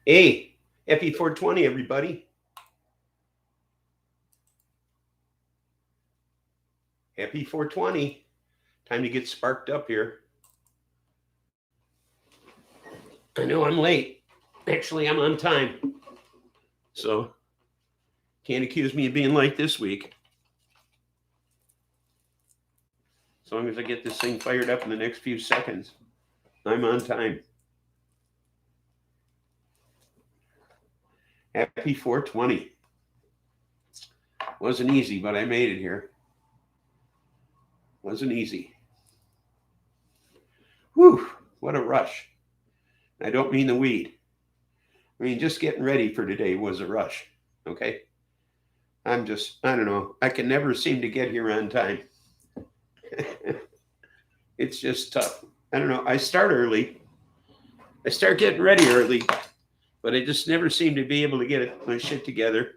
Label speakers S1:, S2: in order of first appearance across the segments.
S1: Hey, happy 420, everybody. Happy 420. Time to get sparked up here. I know I'm late. Actually, I'm on time. So, can't accuse me of being late this week. As long as I get this thing fired up in the next few seconds, I'm on time. Happy 420. Wasn't easy, but I made it here. Wasn't easy. Whew, what a rush. I don't mean the weed. I mean, just getting ready for today was a rush, okay? I don't know. I can never seem to get here on time. It's just tough. I don't know. I start early. I start getting ready early, but I just never seem to be able to get my shit together.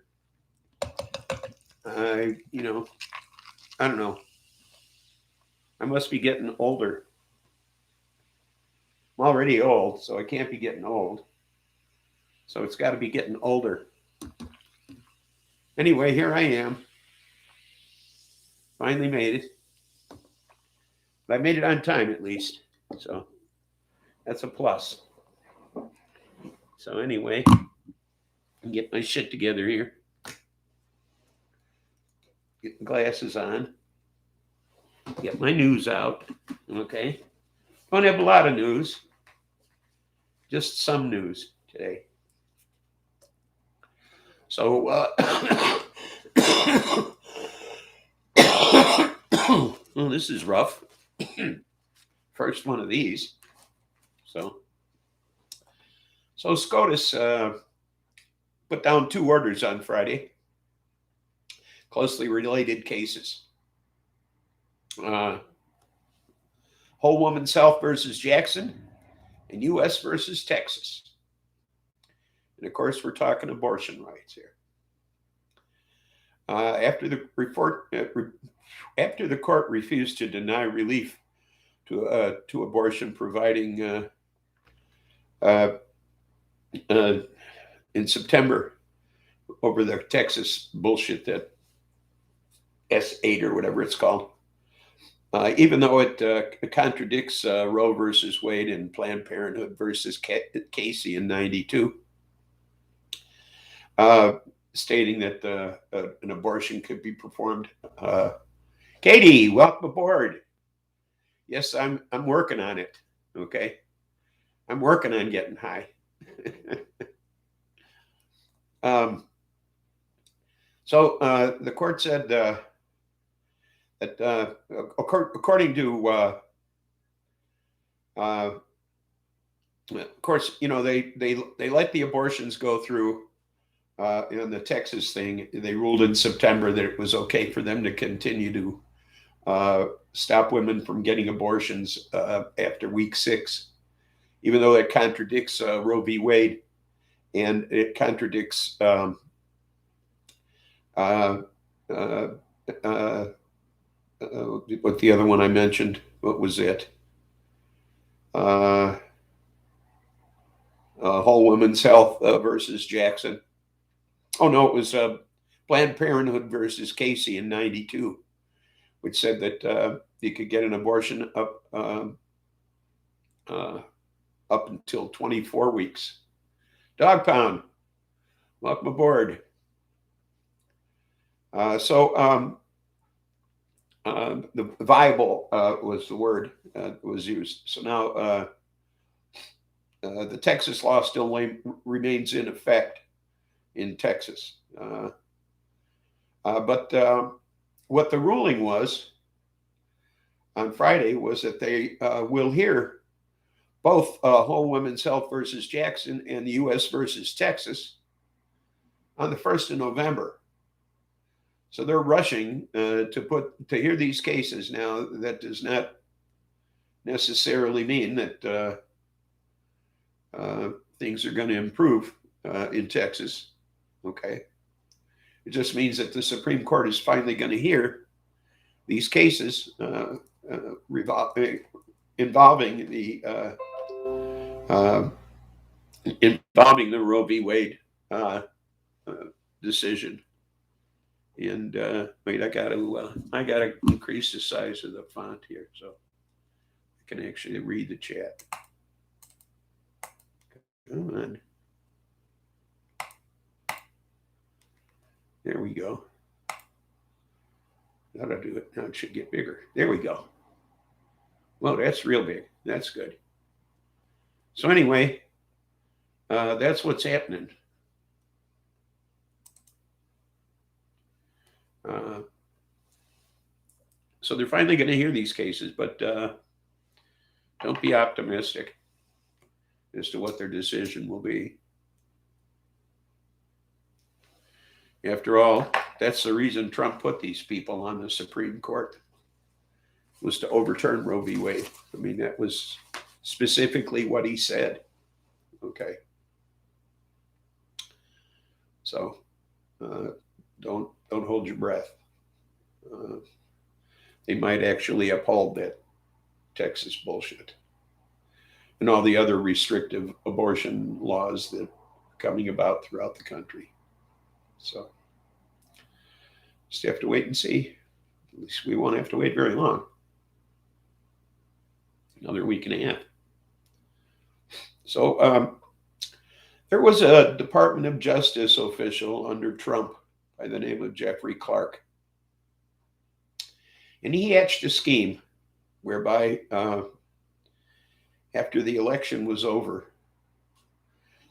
S1: I don't know. I must be getting older. I'm already old, so I can't be getting old. So it's got to be getting older. Anyway, here I am. Finally made it. But I made it on time at least. So that's a plus. So anyway, get my shit together here. Get the glasses on. Get my news out. Okay. Don't have a lot of news. Just some news today. So, well, this is rough. First one of these. So SCOTUS put down 2 orders on Friday. Closely related cases. Whole Woman's Health versus Jackson and U.S. versus Texas. And of course, we're talking abortion rights here. After the court refused to deny relief to abortion, providing in September over the Texas bullshit, that S8 or whatever it's called, even though it contradicts Roe versus Wade and Planned Parenthood versus Casey in '92. Stating that an abortion could be performed. Katie, welcome aboard. Yes, I'm working on it. Okay, I'm working on getting high. So the court said that according to, of course, they let the abortions go through. In the Texas thing, they ruled in September that it was okay for them to continue to stop women from getting abortions after week 6, even though that contradicts Roe v. Wade, and it contradicts what the other one I mentioned. What was it? Whole Woman's Health versus Jackson. Oh, no, it was Planned Parenthood versus Casey in '92, which said that you could get an abortion up until 24 weeks. Dog Pound, welcome aboard. The viable was the word that was used. So now the Texas law still remains in effect in Texas. But what the ruling was on Friday was that they will hear both Whole Women's Health versus Jackson and the U.S. versus Texas on the 1st of November. So they're rushing to hear these cases. Now, that does not necessarily mean that things are going to improve in Texas. Okay. It just means that the Supreme Court is finally going to hear these cases involving the involving the Roe v. Wade decision. And wait, I gotta increase the size of the font here so I can actually read the chat. Come on. There we go. That'll do it. Now it should get bigger. There we go. Well, that's real big. That's good. So anyway, that's what's happening. So they're finally going to hear these cases, but don't be optimistic as to what their decision will be. After all, that's the reason Trump put these people on the Supreme Court, was to overturn Roe v. Wade. I mean, that was specifically what he said. Okay. So don't hold your breath. They might actually uphold that Texas bullshit and all the other restrictive abortion laws that are coming about throughout the country. So just have to wait and see. At least we won't have to wait very long. Another week and a half. So there was a Department of Justice official under Trump by the name of Jeffrey Clark. And he hatched a scheme whereby after the election was over,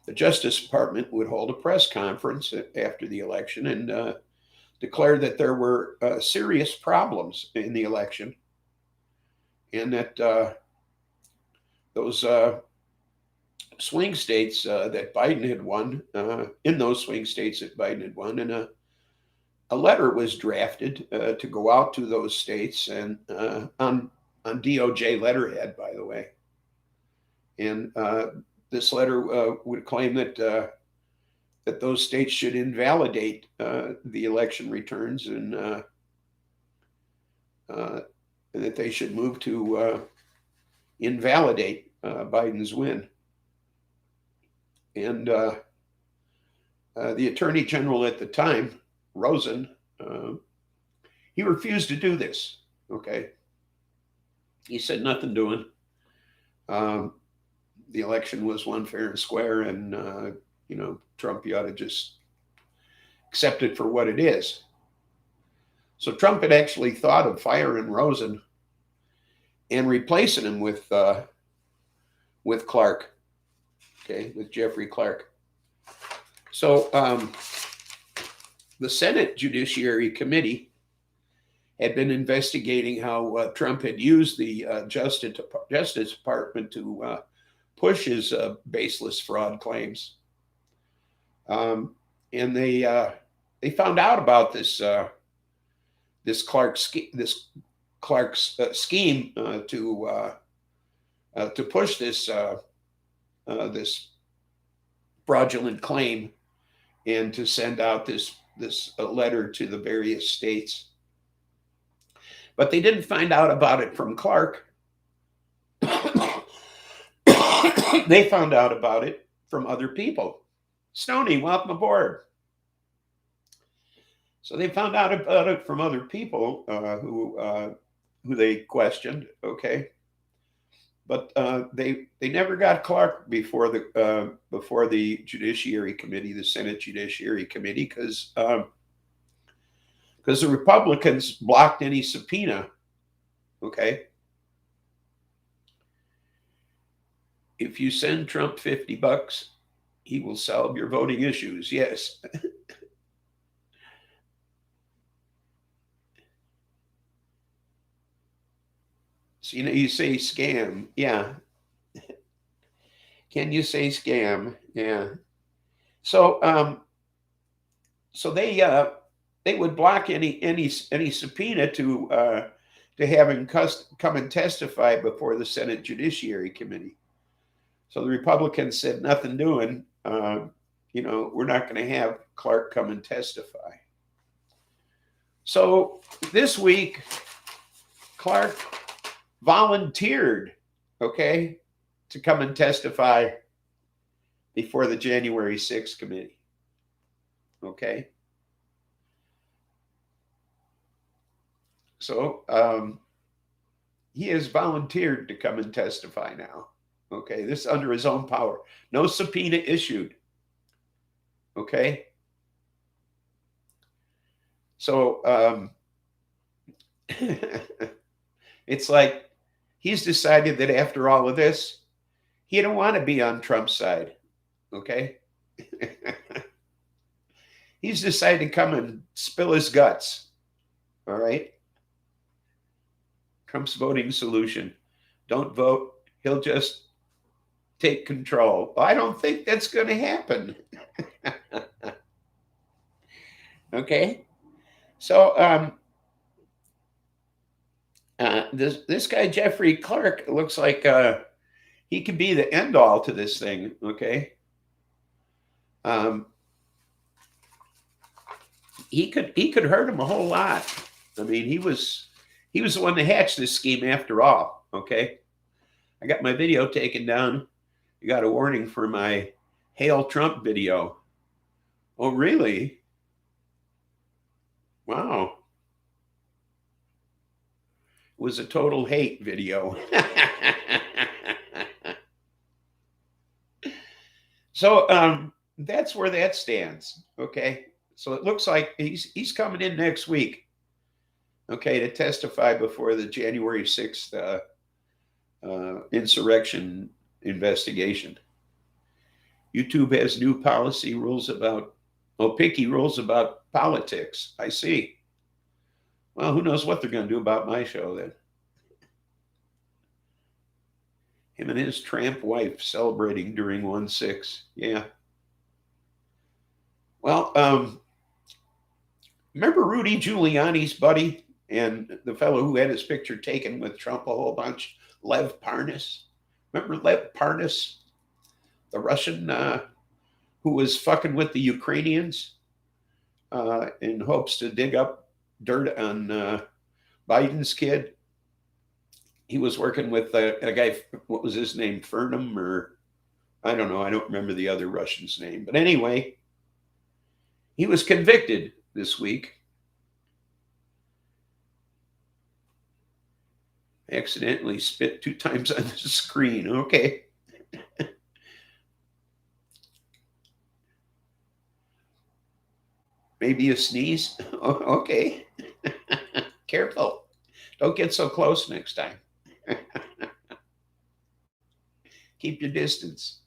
S1: the Justice Department would hold a press conference after the election and declare that there were serious problems in the election and that those swing states that Biden had won, in those swing states that Biden had won, and a letter was drafted to go out to those states and on DOJ letterhead, by the way. And this letter would claim that that those states should invalidate the election returns and that they should move to invalidate Biden's win. And the Attorney General at the time, Rosen, he refused to do this. Okay. He said nothing doing. The election was won fair and square, and Trump, you ought to just accept it for what it is. So Trump had actually thought of firing Rosen and replacing him with Clark, okay, with Jeffrey Clark. So the Senate Judiciary Committee had been investigating how Trump had used the Justice Department to push his baseless fraud claims. And they found out about this Clark's scheme to push this this fraudulent claim and to send out this letter to the various states. But they didn't find out about it from Clark. They found out about it from other people. Stoney, welcome aboard. So they found out about it from other people who they questioned, okay? But they never got Clark before the Judiciary Committee, the Senate Judiciary Committee, because the Republicans blocked any subpoena, okay? If you send Trump $50, he will solve your voting issues. Yes. So, you say scam. Yeah. Can you say scam? Yeah. So, so they would block any subpoena to have him come and testify before the Senate Judiciary Committee. So the Republicans said, nothing doing. We're not going to have Clark come and testify. So this week, Clark volunteered, okay, to come and testify before the January 6th committee. Okay. So he has volunteered to come and testify now. Okay. This is under his own power. No subpoena issued. Okay. So it's like he's decided that after all of this, he don't want to be on Trump's side. Okay. He's decided to come and spill his guts. All right. Trump's voting solution. Don't vote. He'll just take control. Well, I don't think that's going to happen. Okay. So this guy, Jeffrey Clark, looks like he could be the end all to this thing. Okay. He could hurt him a whole lot. I mean, he was the one that hatched this scheme after all. Okay. I got my video taken down. You got a warning for my Hail Trump video. Oh, really? Wow. It was a total hate video. So that's where that stands. Okay. So it looks like he's coming in next week. Okay, to testify before the January 6th insurrection investigation. YouTube has new policy rules about, picky rules about politics. I see. Well, who knows what they're going to do about my show then. Him and his tramp wife celebrating during 1/6. Yeah. Well, remember Rudy Giuliani's buddy and the fellow who had his picture taken with Trump a whole bunch, Lev Parnas? Remember Lev Parnas, the Russian who was fucking with the Ukrainians in hopes to dig up dirt on Biden's kid? He was working with a guy, what was his name, Fernum, or I don't know, I don't remember the other Russian's name. But anyway, he was convicted this week. Accidentally spit 2 times on the screen. Okay. Maybe a sneeze. Okay. Careful. Don't get so close next time. Keep your distance.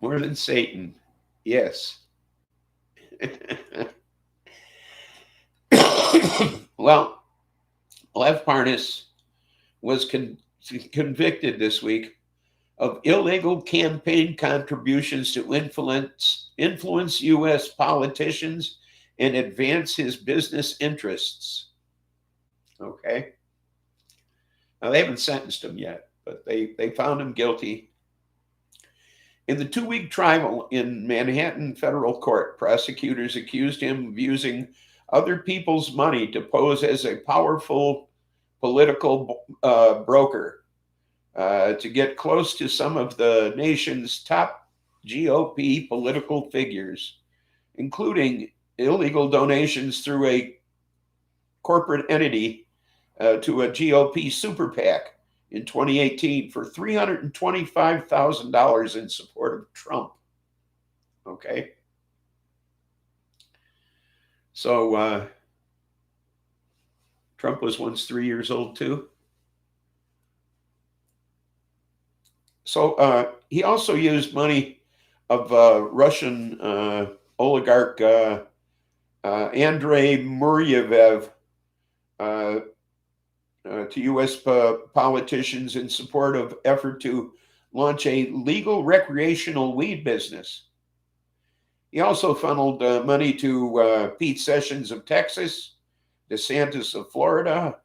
S1: More than Satan. Yes. Well, Lev Parnas was convicted this week of illegal campaign contributions to influence U.S. politicians and advance his business interests. Okay. Now, they haven't sentenced him yet, but they found him guilty. In the 2-week trial in Manhattan federal court, prosecutors accused him of using other people's money to pose as a powerful political broker to get close to some of the nation's top GOP political figures, including illegal donations through a corporate entity to a GOP super PAC in 2018 for $325,000 in support of Trump. Okay. So Trump was once 3 years old too. So he also used money of Russian oligarch Andrei Muryev to U.S. politicians in support of effort to launch a legal recreational weed business. He also funneled money to Pete Sessions of Texas, DeSantis of Florida,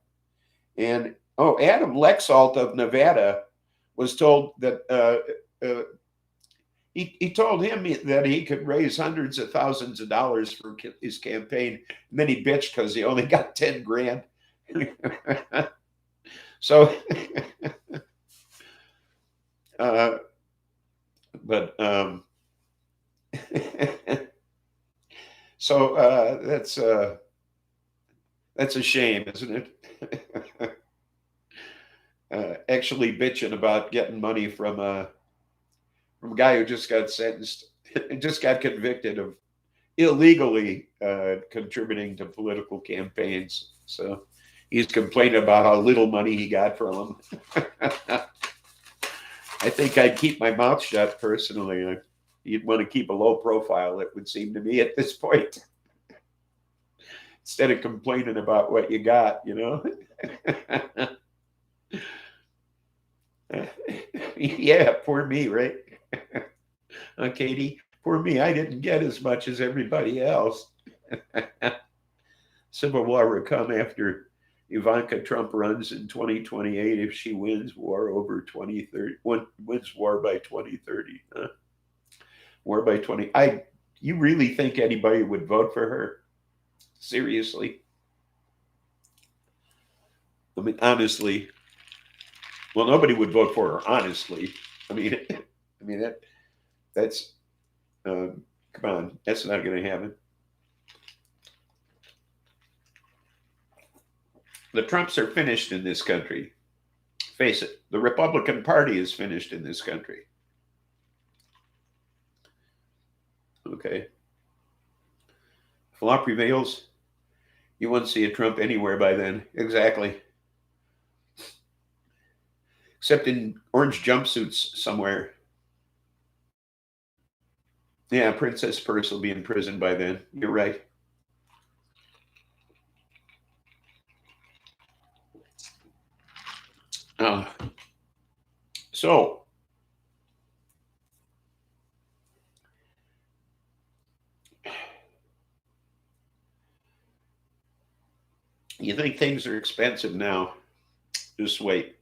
S1: and Adam Lexalt of Nevada was told that he told him that he could raise hundreds of thousands of dollars for his campaign. And then he bitched because he only got 10 grand. So But so that's a shame, isn't it? Actually bitching about getting money from a guy who just got sentenced, just got convicted of illegally contributing to political campaigns. So he's complaining about how little money he got from them. I think I'd keep my mouth shut personally. You'd want to keep a low profile, it would seem to me at this point, instead of complaining about what you got, you know? Yeah, poor me, right? Katie, poor me. I didn't get as much as everybody else. Civil war will come after Ivanka Trump runs in 2028 if she wins war over 2030. Wins war by 2030. Huh? War by 20. You really think anybody would vote for her? Seriously? I mean, honestly. Well, nobody would vote for her, honestly. I mean, that's come on, that's not going to happen. The Trumps are finished in this country. Face it, the Republican Party is finished in this country. Okay. If law prevails, you won't see a Trump anywhere by then. Exactly. Except in orange jumpsuits somewhere. Yeah, Princess Purse will be in prison by then. You're right. So, you think things are expensive now? Just wait.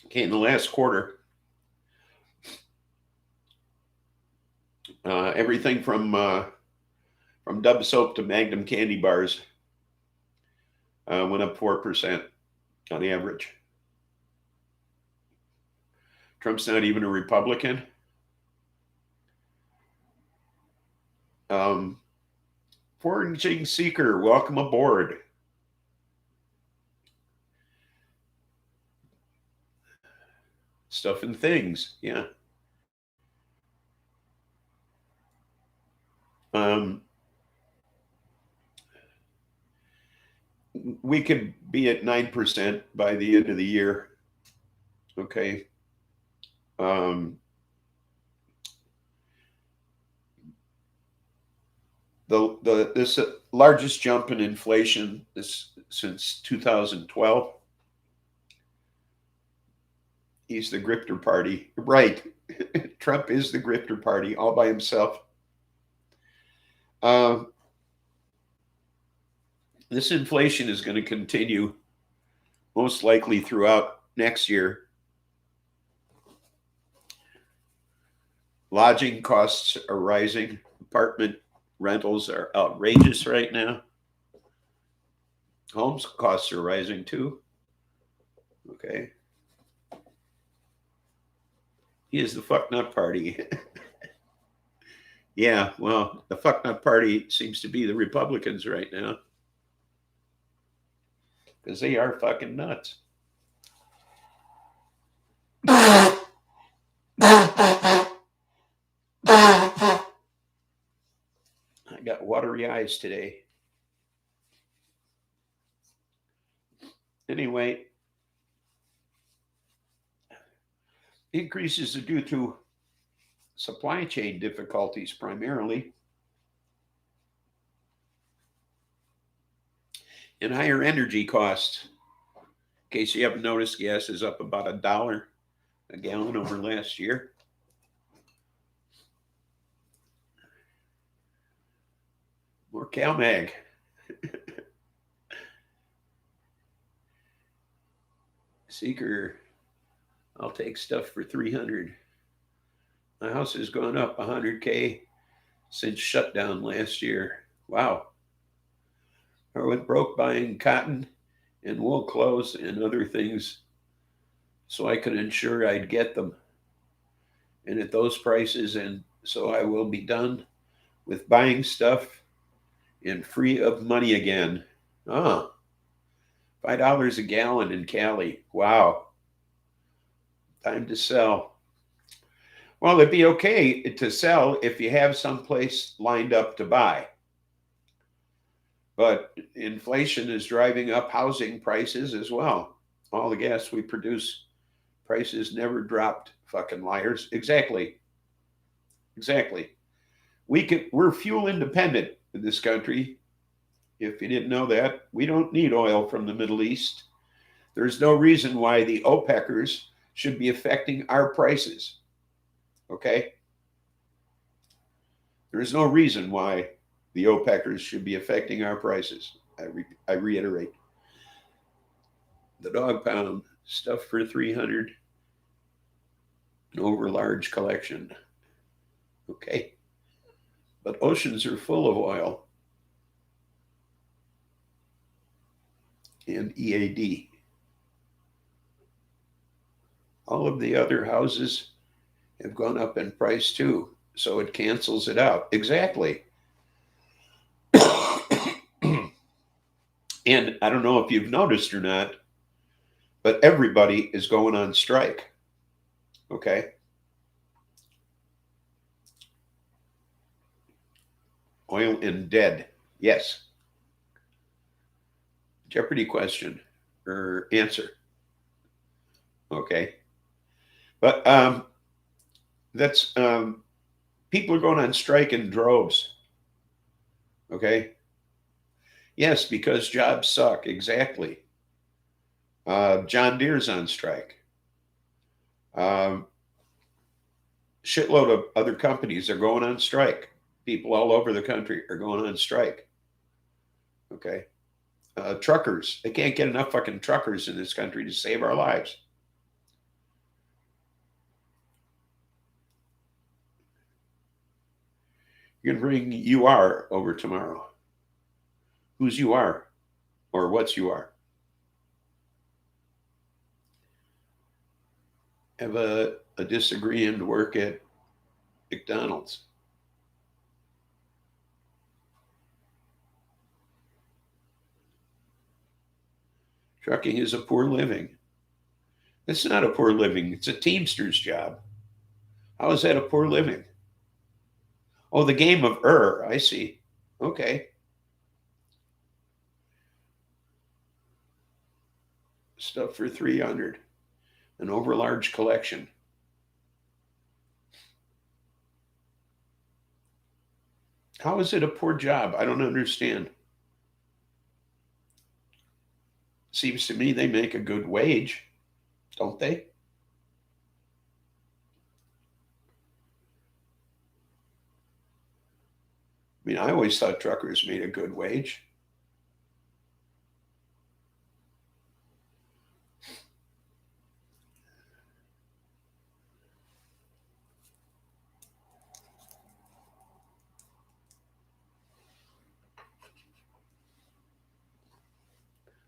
S1: Okay, in the last quarter, everything from Dove soap to Magnum candy bars went up 4% on average. Trump's not even a Republican. Foraging Seeker, welcome aboard. Stuff and things, yeah. We could be at 9% by the end of the year. Okay. This largest jump in inflation since 2012. He's the grifter party, right? Trump is the grifter party all by himself. This inflation is going to continue most likely throughout next year. Lodging costs are rising. Apartment rentals are outrageous right now. Homes costs are rising too. Okay. He is the fucknut party. Yeah, well, the fucknut party seems to be the Republicans right now. Because they are fucking nuts. I got watery eyes today. Anyway, increases are due to supply chain difficulties primarily, and higher energy costs. In case you haven't noticed, gas is up about $1 a gallon over last year. More CalMag. Seeker, I'll take stuff for 300. My house has gone up 100K since shutdown last year. Wow. I went broke buying cotton and wool clothes and other things so I could ensure I'd get them. and at those prices. And so I will be done with buying stuff and free of money again. Oh, $5 a gallon in Cali. Wow. Time to sell. Well, it'd be okay to sell if you have someplace lined up to buy. But inflation is driving up housing prices as well. All the gas we produce, prices never dropped, fucking liars. Exactly. We're fuel independent in this country. If you didn't know that, we don't need oil from the Middle East. There's no reason why the OPECers should be affecting our prices. Okay? There's no reason why the OPECers should be affecting our prices. I reiterate. The dog pound, stuff for 300, an over large collection. Okay? But oceans are full of oil and EAD. All of the other houses have gone up in price too, so it cancels it out. Exactly. And I don't know if you've noticed or not, but everybody is going on strike. Okay? Oil and dead. Yes. Jeopardy question or answer. Okay. But that's people are going on strike in droves. Okay. Yes, because jobs suck. Exactly. John Deere's on strike. Shitload of other companies are going on strike. People all over the country are going on strike. Okay. Truckers, they can't get enough fucking truckers in this country to save our lives. You're going to bring UR over tomorrow. Who's UR? Or what's UR? Have a disagreeing work at McDonald's. Trucking is a poor living. It's not a poor living. It's a Teamster's job. How is that a poor living? Oh, the game of I see. Okay. Stuff for 300. An overlarge collection. How is it a poor job? I don't understand. Seems to me they make a good wage, don't they? I mean, I always thought truckers made a good wage.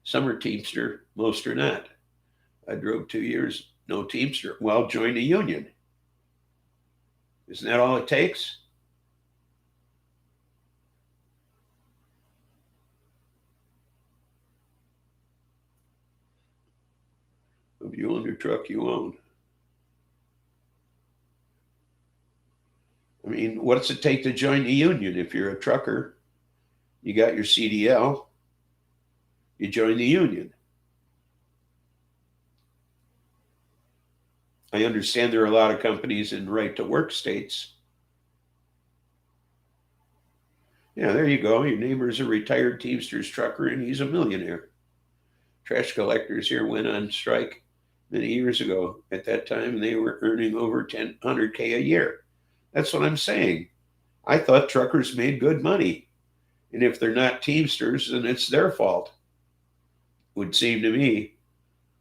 S1: Some are Teamster, most are not. I drove 2 years, no Teamster. Well, join a union. Isn't that all it takes? If you own your truck, you own. I mean, what's it take to join the union? If you're a trucker, you got your CDL, you join the union. I understand there are a lot of companies in right to work states. Yeah, there you go. Your neighbor's a retired Teamsters trucker and he's a millionaire. Trash collectors here went on strike many years ago. At that time, they were earning over $100K a year. That's what I'm saying. I thought truckers made good money. And if they're not Teamsters, then it's their fault. Would seem to me.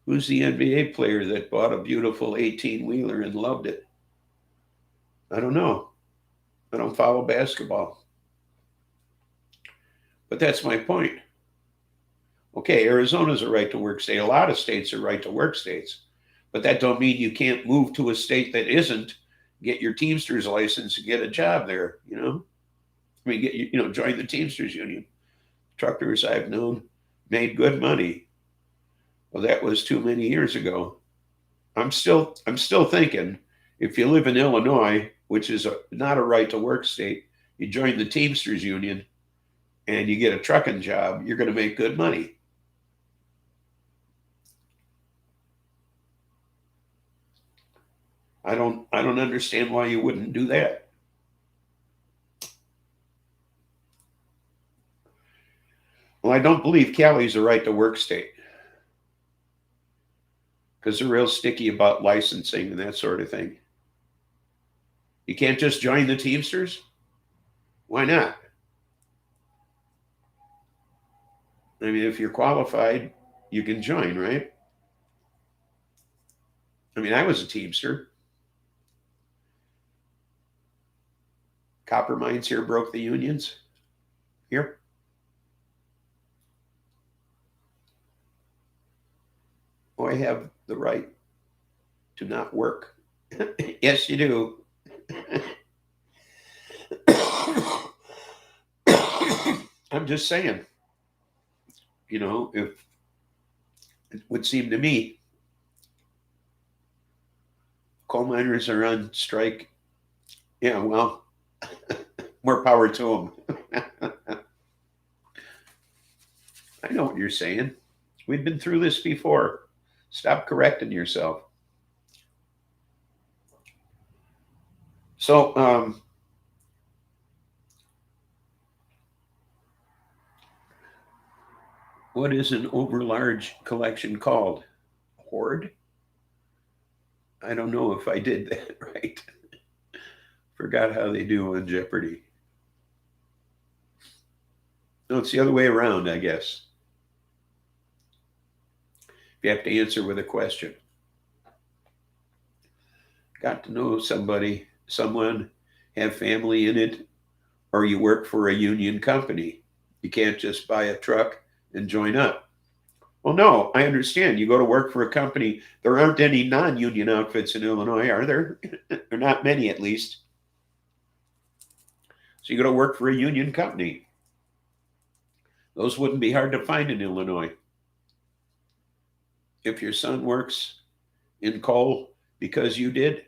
S1: Who's the NBA player that bought a beautiful 18-wheeler and loved it? I don't know. I don't follow basketball. But that's my point. Okay, Arizona's a right-to-work state. A lot of states are right-to-work states. But that don't mean you can't move to a state that isn't, get your Teamsters license and get a job there, you know? I mean, join the Teamsters Union. Truckers I've known made good money. Well, that was too many years ago. I'm still thinking if you live in Illinois, which is not a right to work state, you join the Teamsters Union and you get a trucking job, you're going to make good money. I don't understand why you wouldn't do that. Well, I don't believe Cali's a right to work state because they're real sticky about licensing and that sort of thing. You can't just join the Teamsters? Why not? I mean, if you're qualified, you can join, right? I mean, I was a Teamster. Copper mines here broke the unions. Here. Oh, I have the right to not work. Yes, you do. I'm just saying, if it would seem to me coal miners are on strike, yeah, well, more power to them. I know what you're saying. We've been through this before. Stop correcting yourself. So, what is an overlarge collection called? Hoard? I don't know if I did that right. Forgot how they do on Jeopardy. No, it's the other way around, I guess. You have to answer with a question. Got to know someone, have family in it, or you work for a union company. You can't just buy a truck and join up. Well, no, I understand. You go to work for a company. There aren't any non-union outfits in Illinois, are there? There are not many, at least. So you go to work for a union company. Those wouldn't be hard to find in Illinois. If your son works in coal because you did,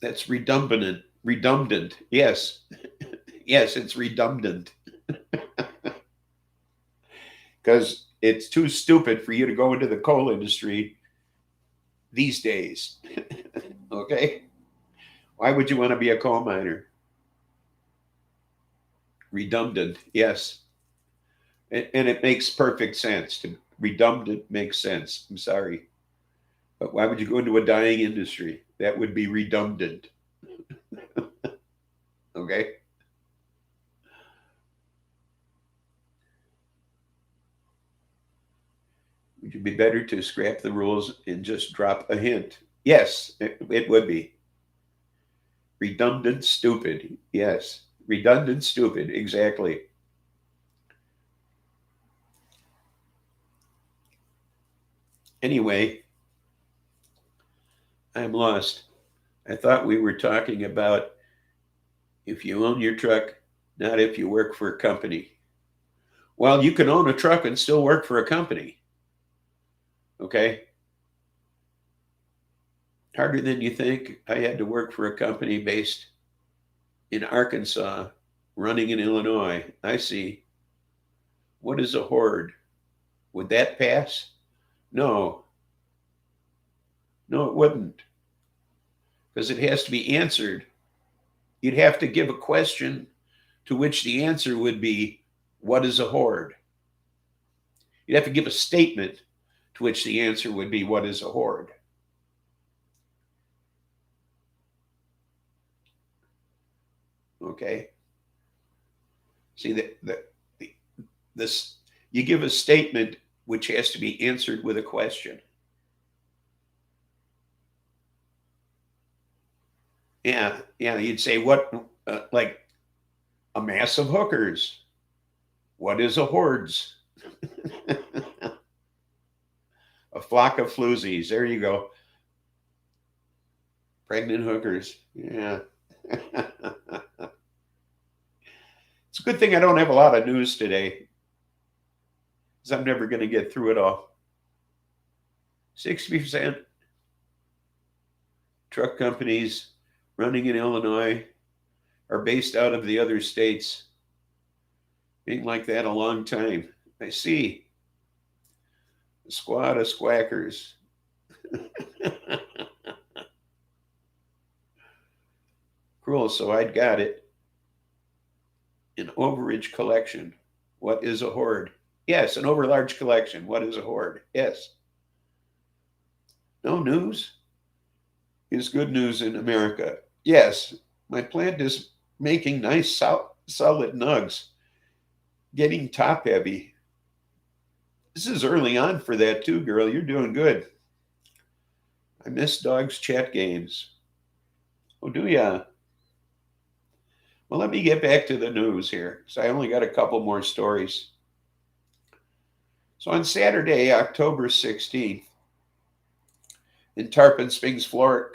S1: that's redundant. Redundant. Yes. Yes, it's redundant. Because it's too stupid for you to go into the coal industry these days. Okay? Why would you want to be a coal miner? Redundant, yes. And it makes perfect sense. Redundant makes sense. I'm sorry. But why would you go into a dying industry? That would be redundant. Okay? Would it be better to scrap the rules and just drop a hint? Yes, it would be. Redundant, stupid. Yes. Redundant, stupid. Exactly. Anyway, I'm lost. I thought we were talking about if you own your truck, not if you work for a company. Well, you can own a truck and still work for a company. Okay? Harder than you think. I had to work for a company based in Arkansas, running in Illinois. I see. What is a hoard? Would that pass? No. No, it wouldn't. Because it has to be answered. You'd have to give a question to which the answer would be, what is a hoard? You'd have to give a statement to which the answer would be, what is a hoard? Okay. See, this, you give a statement which has to be answered with a question. Yeah, you'd say, what, like a mass of hookers. What is a hordes? A flock of floozies. There you go. Pregnant hookers. Yeah. It's a good thing I don't have a lot of news today, because I'm never going to get through it all. 60% truck companies running in Illinois are based out of the other states. Being like that a long time. I see. A squad of squackers. Cool, so I'd got it. An overage collection. What is a hoard? Yes, an overlarge collection. What is a hoard? Yes. No news is good news in America. Yes, my plant is making nice solid nugs, getting top heavy. This is early on for that too, girl. You're doing good. I miss dogs chat games. Oh, do ya? Well, let me get back to the news here, because I only got a couple more stories. So on Saturday, October 16th, in Tarpon Springs, Florida,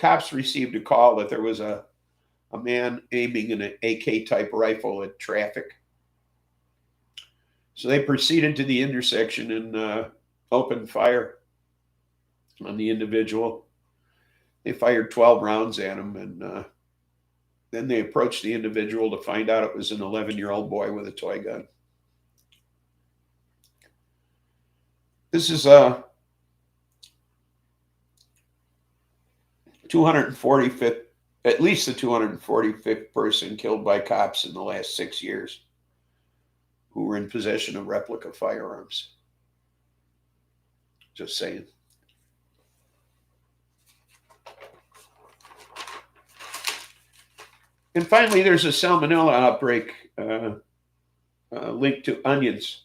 S1: cops received a call that there was a man aiming an AK-type rifle at traffic. So they proceeded to the intersection and opened fire on the individual. They fired 12 rounds at him, and then they approached the individual to find out it was an 11-year-old boy with a toy gun. This is a 245th, at least the 245th person killed by cops in the last 6 years who were in possession of replica firearms. Just saying. And finally, there's a salmonella outbreak linked to onions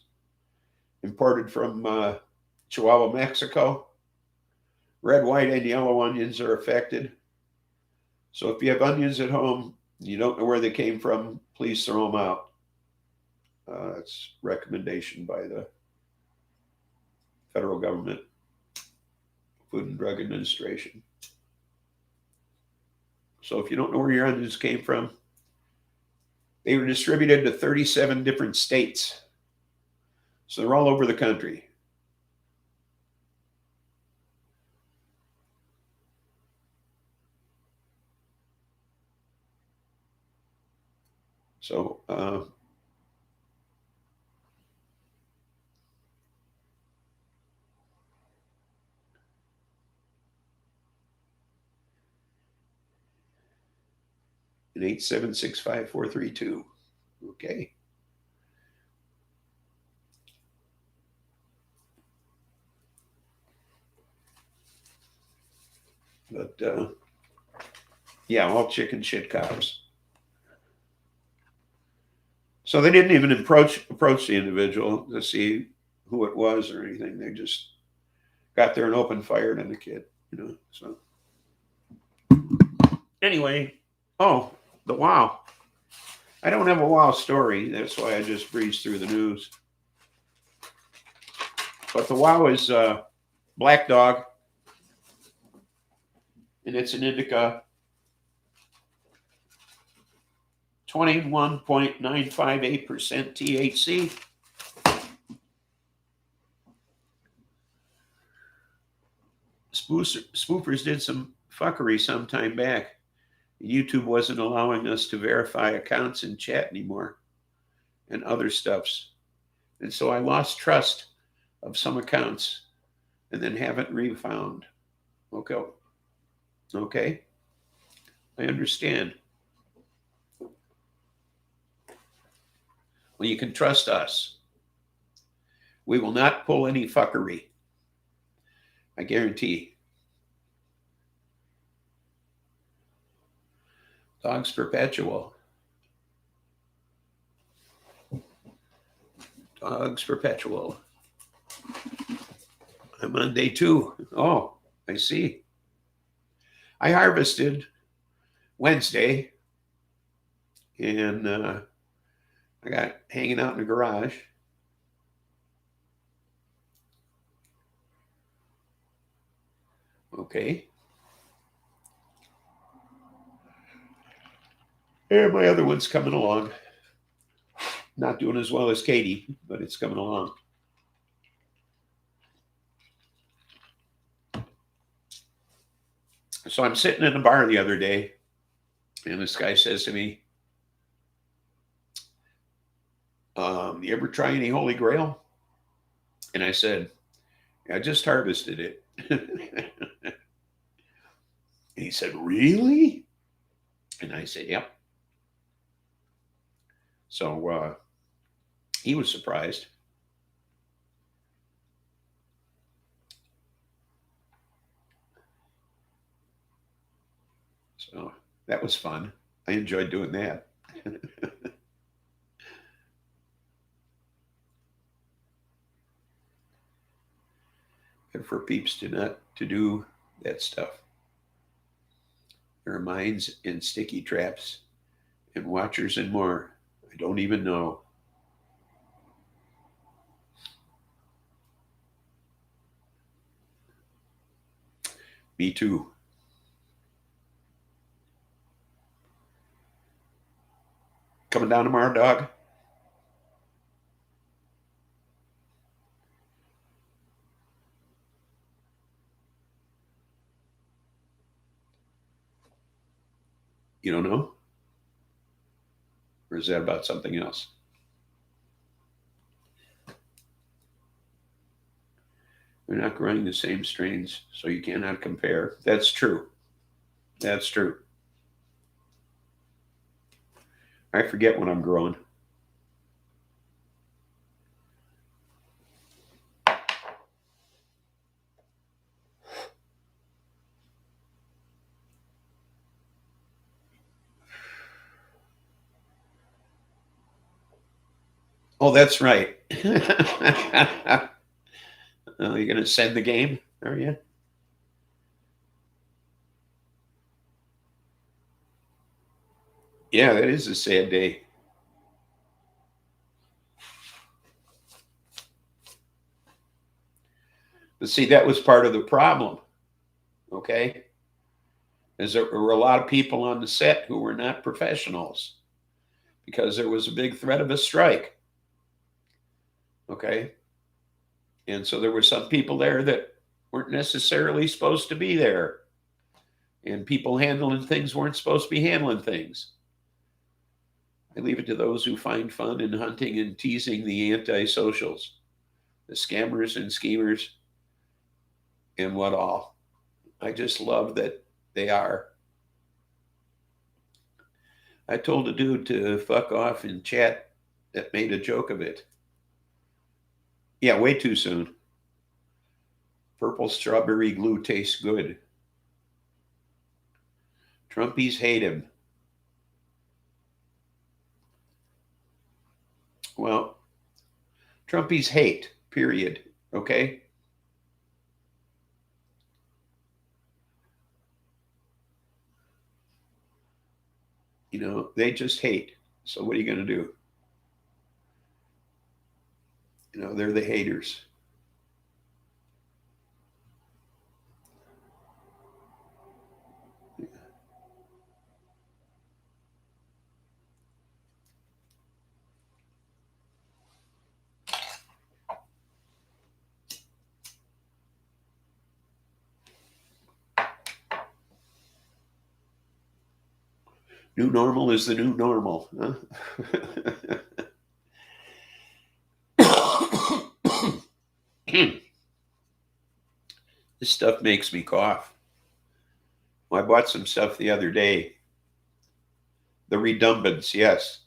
S1: imported from Chihuahua, Mexico. Red, white, and yellow onions are affected. So if you have onions at home, you don't know where they came from, please throw them out. That's a recommendation by the federal government, Food and Drug Administration. So if you don't know where your onions came from, they were distributed to 37 different states. So they're all over the country. So in 8765432. Okay. But yeah, all chicken shit cops. So they didn't even approach the individual to see who it was or anything. They just got there and opened fire on the kid, So anyway, the wow. I don't have a wow story. That's why I just breezed through the news. But the wow is black dog, and it's an indica. 21.958% THC. Spoofers did some fuckery some time back. YouTube wasn't allowing us to verify accounts in chat anymore and other stuffs. And so I lost trust of some accounts and then haven't refound. Okay. I understand. Well, you can trust us. We will not pull any fuckery. I guarantee. Dogs perpetual. Dogs perpetual. I'm on day 2. Oh, I see. I harvested Wednesday, and I got hanging out in the garage. Okay. And my other one's coming along. Not doing as well as Katie, but it's coming along. So I'm sitting in a bar the other day, and this guy says to me, you ever try any Holy Grail? And I said, I just harvested it. And he said, really? And I said, yep. So he was surprised. So that was fun. I enjoyed doing that. And for peeps to do that stuff. There are mines and sticky traps and watchers and more. I don't even know. Me too. Coming down tomorrow, dog? You don't know? Or is that about something else? They're not growing the same strains, so you cannot compare. That's true. That's true. I forget when I'm growing. Oh, that's right. Oh, you're going to send the game, are you? Yeah, that is a sad day. But see, that was part of the problem, okay? Is there were a lot of people on the set who were not professionals because there was a big threat of a strike, okay? And so there were some people there that weren't necessarily supposed to be there. And people handling things weren't supposed to be handling things. I leave it to those who find fun in hunting and teasing the antisocials, the scammers and schemers, and what all. I just love that they are. I told a dude to fuck off in chat that made a joke of it. Yeah, way too soon. Purple strawberry glue tastes good. Trumpies hate him. Well, Trumpies hate, period. Okay? You know, they just hate. So what are you going to do? You know, they're the haters. New normal is the new normal. Huh? This stuff makes me cough. Well, I bought some stuff the other day. The redundants, yes.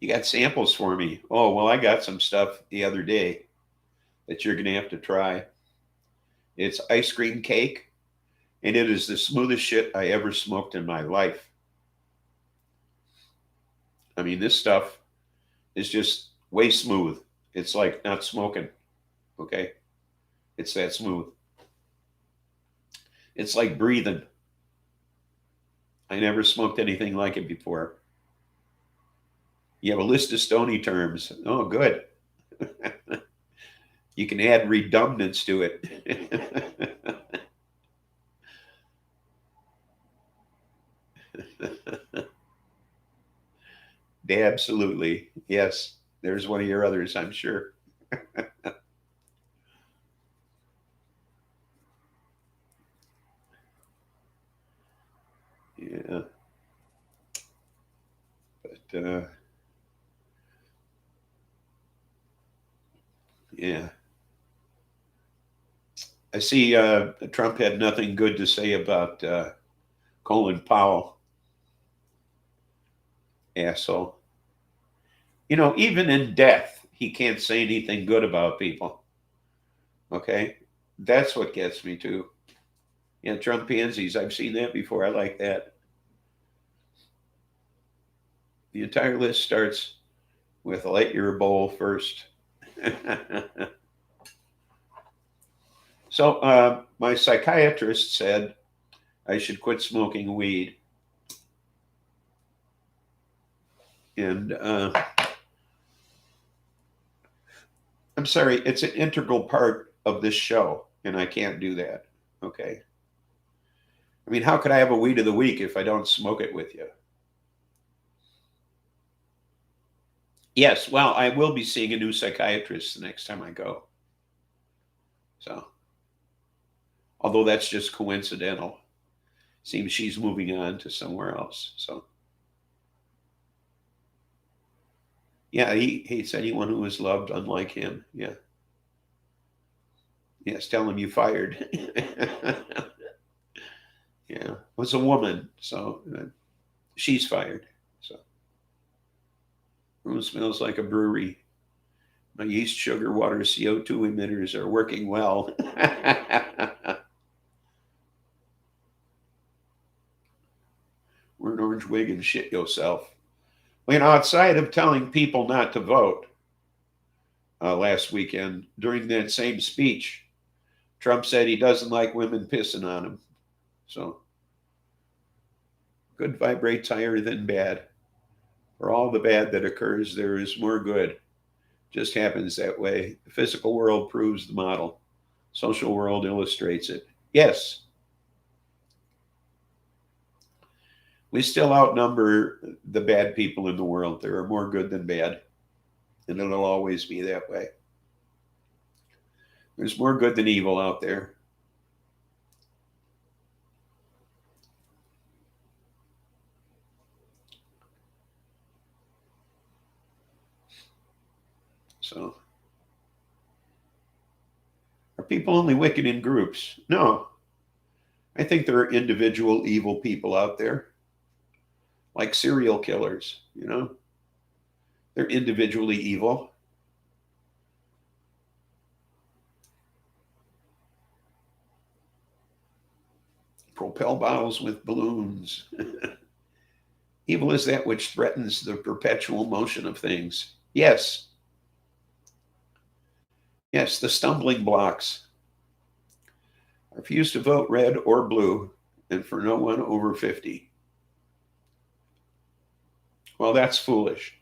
S1: You got samples for me. Oh, well, I got some stuff the other day that you're going to have to try. It's ice cream cake, and it is the smoothest shit I ever smoked in my life. I mean, this stuff is just way smooth. It's like not smoking, okay? It's that smooth. It's like breathing. I never smoked anything like it before. You have a list of stony terms. Oh, good. You can add redundance to it. Absolutely. Yes. There's one of your others, I'm sure. Yeah. But yeah. I see Trump had nothing good to say about Colin Powell, asshole. Even in death, he can't say anything good about people. Okay? That's what gets me too. Yeah, Trump pansies. I've seen that before. I like that. The entire list starts with light your bowl first. So my psychiatrist said I should quit smoking weed. And I'm sorry, it's an integral part of this show, and I can't do that. Okay. I mean, how could I have a weed of the week if I don't smoke it with you? Yes, well, I will be seeing a new psychiatrist the next time I go. So, although that's just coincidental, seems she's moving on to somewhere else. So, yeah, he hates anyone who is loved unlike him. Yeah. Yes, tell him you fired. Yeah, it was a woman, so she's fired. So, room smells like a brewery. My yeast, sugar, water, CO2 emitters are working well. Wear an orange wig and shit yourself. Well, outside of telling people not to vote last weekend, during that same speech, Trump said he doesn't like women pissing on him. So, good vibrates higher than bad. For all the bad that occurs, there is more good. Just happens that way. The physical world proves the model. Social world illustrates it. Yes, we still outnumber the bad people in the world. There are more good than bad, and it'll always be that way. There's more good than evil out there. So, are people only wicked in groups? No. I think there are individual evil people out there, like serial killers, They're individually evil. Propel bottles with balloons. Evil is that which threatens the perpetual motion of things. Yes. Yes, the stumbling blocks. I refuse to vote red or blue, and for no one over 50. Well, that's foolish.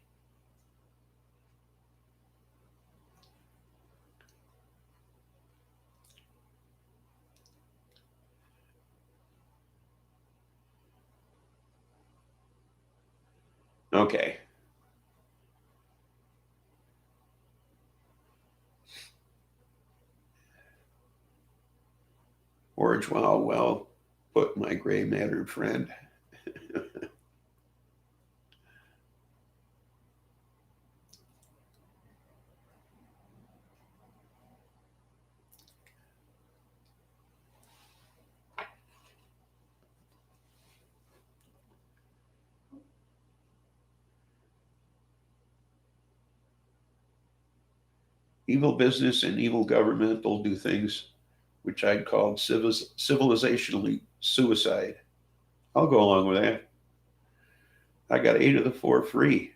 S1: Okay. Orange, well put, my gray mattered friend. Evil business and evil government will do things which I'd call civilizationally suicide. I'll go along with that. I got 8 of the 4 free.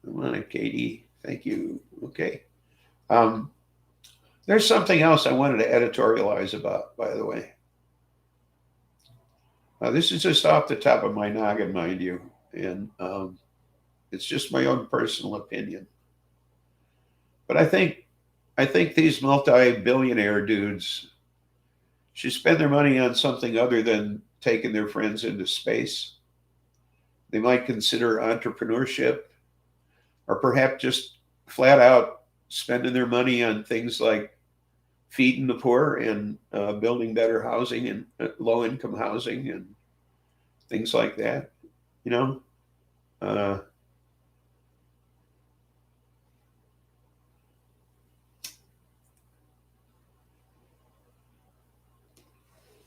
S1: Come on, Katie. Thank you. Okay. There's something else I wanted to editorialize about, by the way. This is just off the top of my noggin, mind you. And it's just my own personal opinion. But I think these multi-billionaire dudes should spend their money on something other than taking their friends into space. They might consider entrepreneurship, or perhaps just flat out spending their money on things like feeding the poor and building better housing and low income housing and things like that. You know, uh,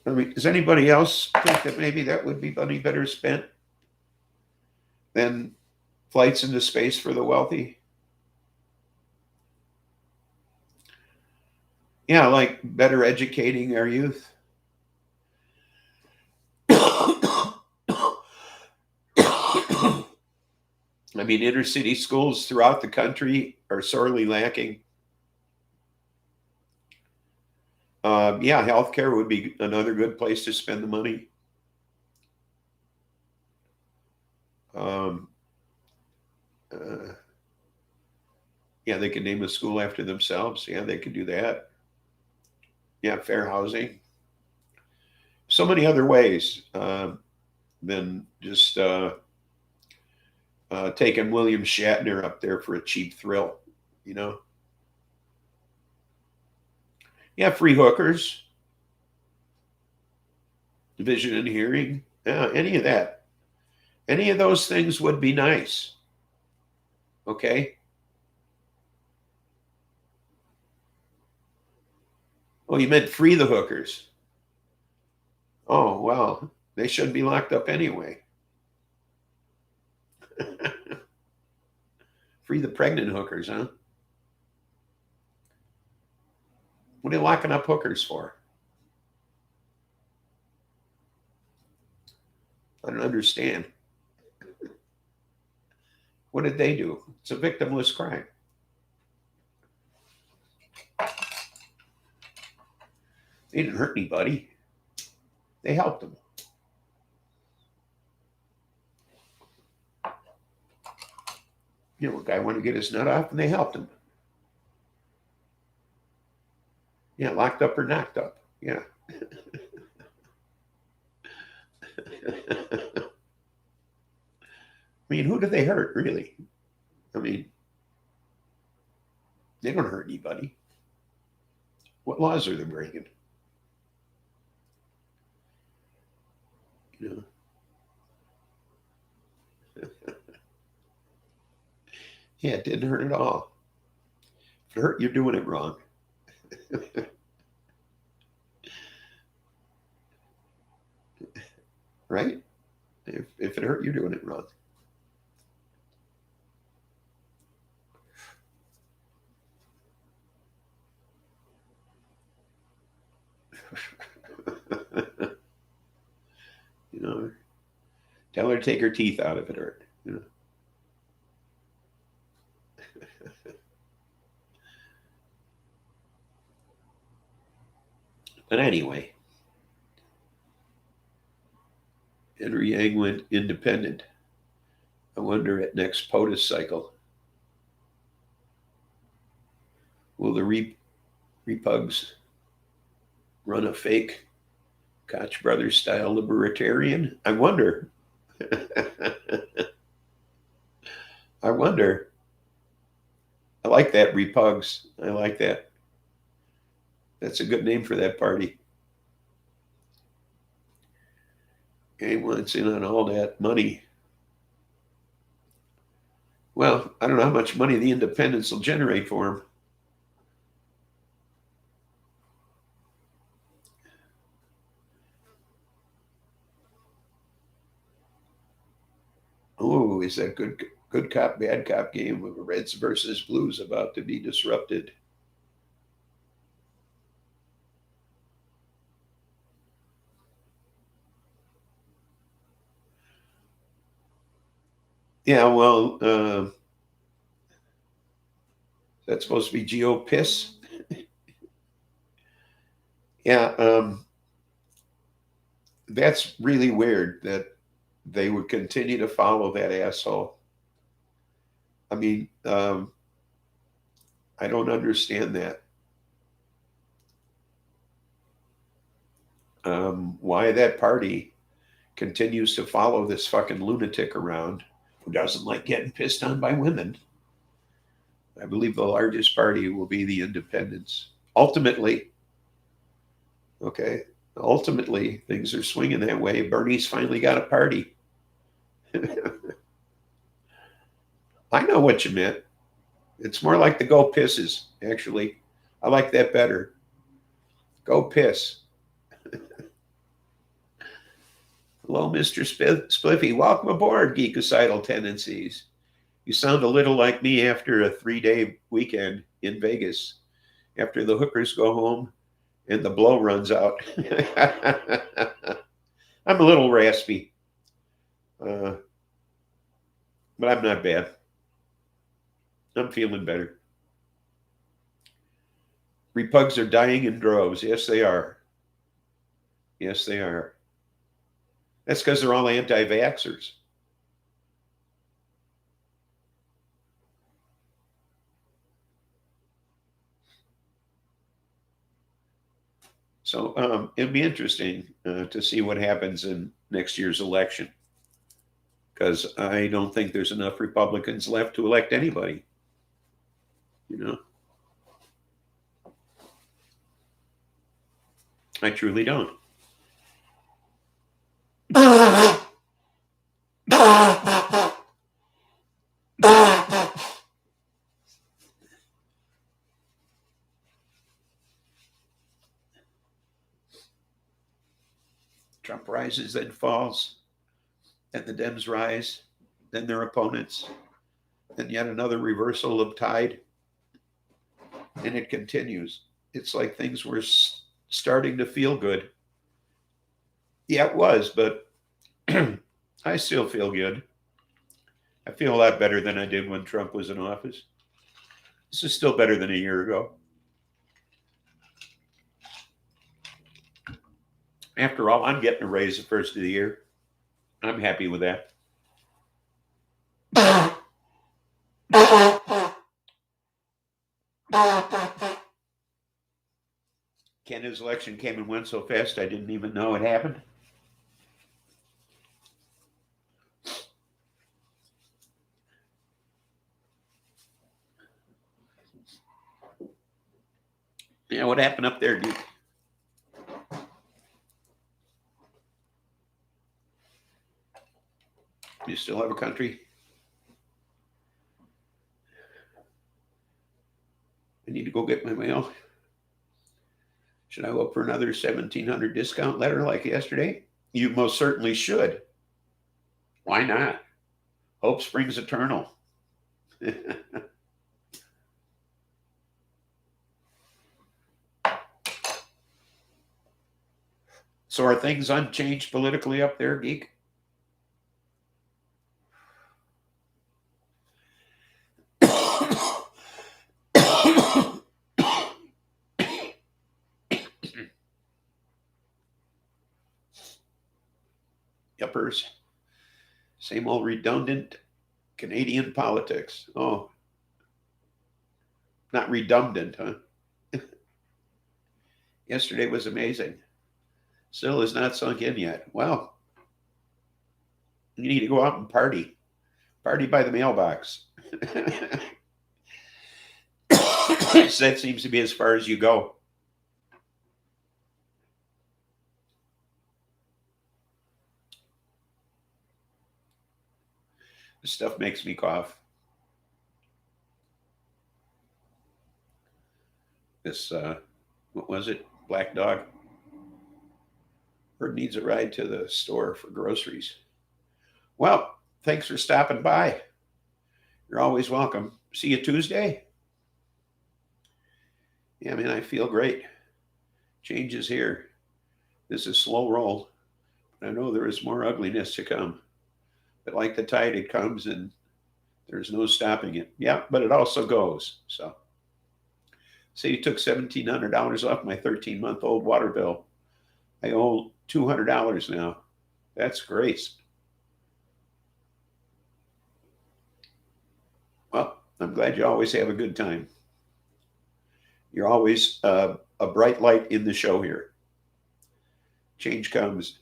S1: I mean, does anybody else think that maybe that would be money better spent than flights into space for the wealthy? Yeah, like better educating our youth. I mean, inner city schools throughout the country are sorely lacking. Yeah, healthcare would be another good place to spend the money. Um, uh, yeah, they could name a school after themselves. Yeah, they could do that. Yeah, fair housing. So many other ways than just taking William Shatner up there for a cheap thrill. You know, yeah, free hookers, vision and hearing. Yeah, any of that. Any of those things would be nice. Okay. Oh, you meant free the hookers. Oh, well, they shouldn't be locked up anyway. Free the pregnant hookers, huh? What are you locking up hookers for? I don't understand. What did they do? It's a victimless crime. They didn't hurt anybody. They helped them. You know, a guy wanted to get his nut off and they helped him. Yeah, locked up or knocked up. Yeah. I mean, who did they hurt, really? I mean, they don't hurt anybody. What laws are they breaking? You know? Yeah, it didn't hurt at all. If it hurt, you're doing it wrong. Right? If it hurt, you're doing it wrong. You know, tell her to take her teeth out if it hurt. You know. But anyway, Henry Yang went independent. I wonder at next POTUS cycle, will the repugs run a fake Koch brothers style libertarian? I wonder. I wonder. I like that, repugs. I like that. That's a good name for that party. He wants in on all that money. Well, I don't know how much money the independents will generate for him. Oh, is that good cop, bad cop game of Reds versus Blues about to be disrupted? Yeah, well, that's supposed to be Geo piss. Yeah, that's really weird that they would continue to follow that asshole. I mean, I don't understand that. Why that party continues to follow this fucking lunatic around who doesn't like getting pissed on by women. I believe the largest party will be the independents. Ultimately, okay, ultimately, things are swinging that way. Bernie's finally got a party. I know what you meant. It's more like the go pisses, actually. I like that better. Go piss. Hello, Mr. Spliffy. Welcome aboard, Geekocidal Tendencies. You sound a little like me after a 3-day weekend in Vegas, after the hookers go home and the blow runs out. I'm a little raspy, but I'm not bad. I'm feeling better. Repugs are dying in droves. Yes, they are. Yes, they are. That's because they're all anti-vaxxers. So it'll be interesting to see what happens in next year's election, because I don't think there's enough Republicans left to elect anybody. You know, I truly don't. Trump rises, then falls, then the Dems rise, then their opponents, then yet another reversal of tide, and it continues. It's like things were starting to feel good. Yeah, it was, but I still feel good. I feel a lot better than I did when Trump was in office. This is still better than a year ago. After all, I'm getting a raise the first of the year. I'm happy with that. Canada's election came and went so fast I didn't even know it happened. Yeah, what happened up there, dude? You still have a country? I need to go get my mail. Should I look for another 1,700 discount letter like yesterday? You most certainly should. Why not? Hope springs eternal. So are things unchanged politically up there, Geek? Yuppers. Same old redundant Canadian politics. Oh, not redundant, huh? Yesterday was amazing. Still is not sunk in yet. Well, you need to go out and party. Party by the mailbox. So that seems to be as far as you go. This stuff makes me cough. This, what was it? Black dog. Bird needs a ride to the store for groceries. Well, thanks for stopping by. You're always welcome. See you Tuesday. Yeah, man, I feel great. Change is here. This is slow roll. I know there is more ugliness to come. But like the tide, it comes and there's no stopping it. Yeah, but it also goes. So, say you took $1,700 off my 13-month-old water bill. I owe $200 now. That's grace. I'm glad you always have a good time. You're always a bright light in the show here. Change comes.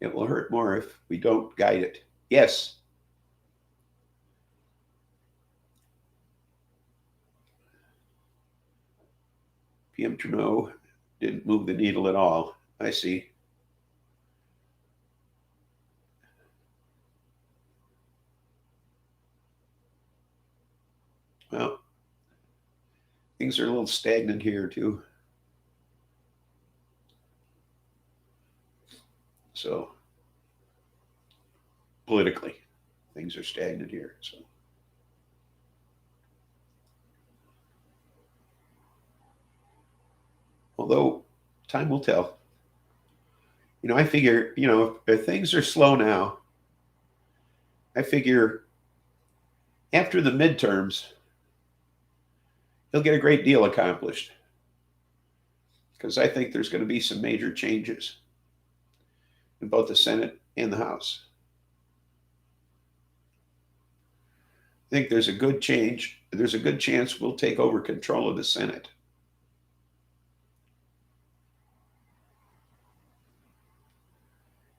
S1: It will hurt more if we don't guide it. Yes. PM Trudeau didn't move the needle at all. I see. Well, things are a little stagnant here too. So politically, things are stagnant here. So although time will tell. I figure, if things are slow now, I figure after the midterms, he'll get a great deal accomplished. Because I think there's going to be some major changes in both the Senate and the House. I think there's a good chance we'll take over control of the Senate.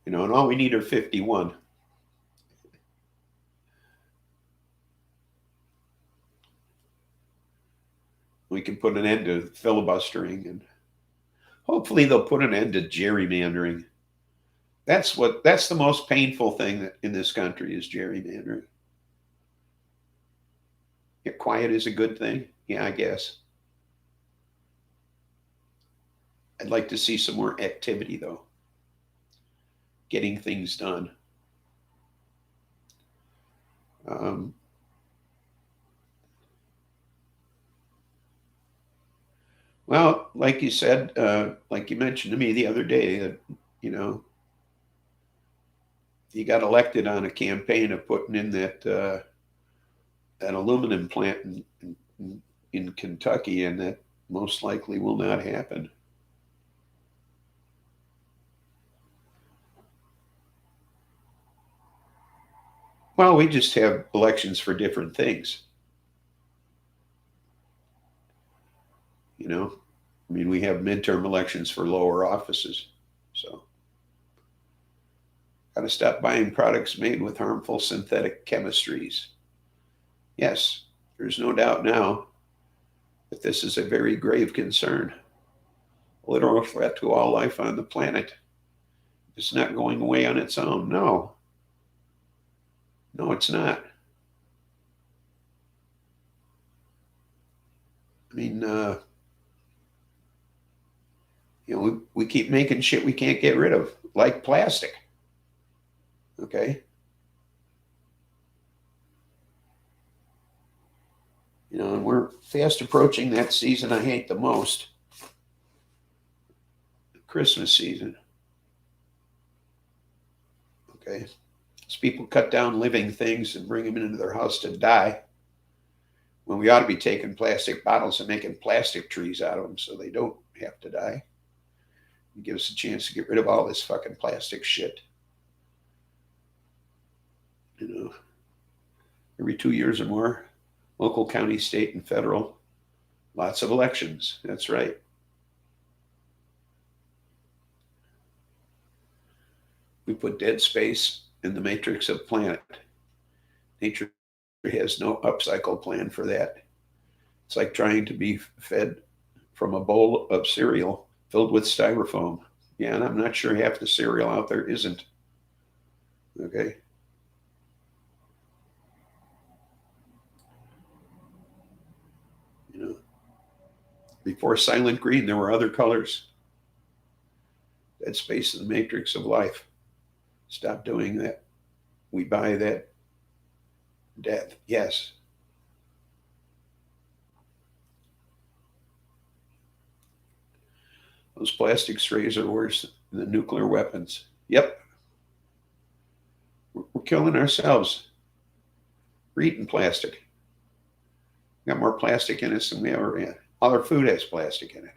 S1: And all we need are 51. We can put an end to filibustering, and hopefully they'll put an end to gerrymandering. That's the most painful thing in this country is gerrymandering. Yeah, quiet is a good thing. Yeah, I guess. I'd like to see some more activity, though. Getting things done. Well, like you said, like you mentioned to me the other day, that you got elected on a campaign of putting in that aluminum plant in Kentucky, and that most likely will not happen. Well, we just have elections for different things. We have midterm elections for lower offices. So, got to stop buying products made with harmful synthetic chemistries. Yes, there's no doubt now that this is a very grave concern. A literal threat to all life on the planet. It's not going away on its own. No, it's not. I mean, we keep making shit we can't get rid of, like plastic. Okay. And we're fast approaching that season I hate the most, Christmas season. Okay. As people cut down living things and bring them into their house to die, when we ought to be taking plastic bottles and making plastic trees out of them so they don't have to die. It gives us a chance to get rid of all this fucking plastic shit. Every 2 years or more, local, county, state, and federal, lots of elections. That's right. We put dead space in the matrix of planet. Nature has no upcycle plan for that. It's like trying to be fed from a bowl of cereal filled with styrofoam. Yeah, and I'm not sure half the cereal out there isn't. Okay. Before silent green, there were other colors. That space in the matrix of life. Stop doing that. We buy that death. Yes. Those plastic strays are worse than the nuclear weapons. Yep. We're killing ourselves. We're eating plastic. We got more plastic in us than we ever had. All our food has plastic in it.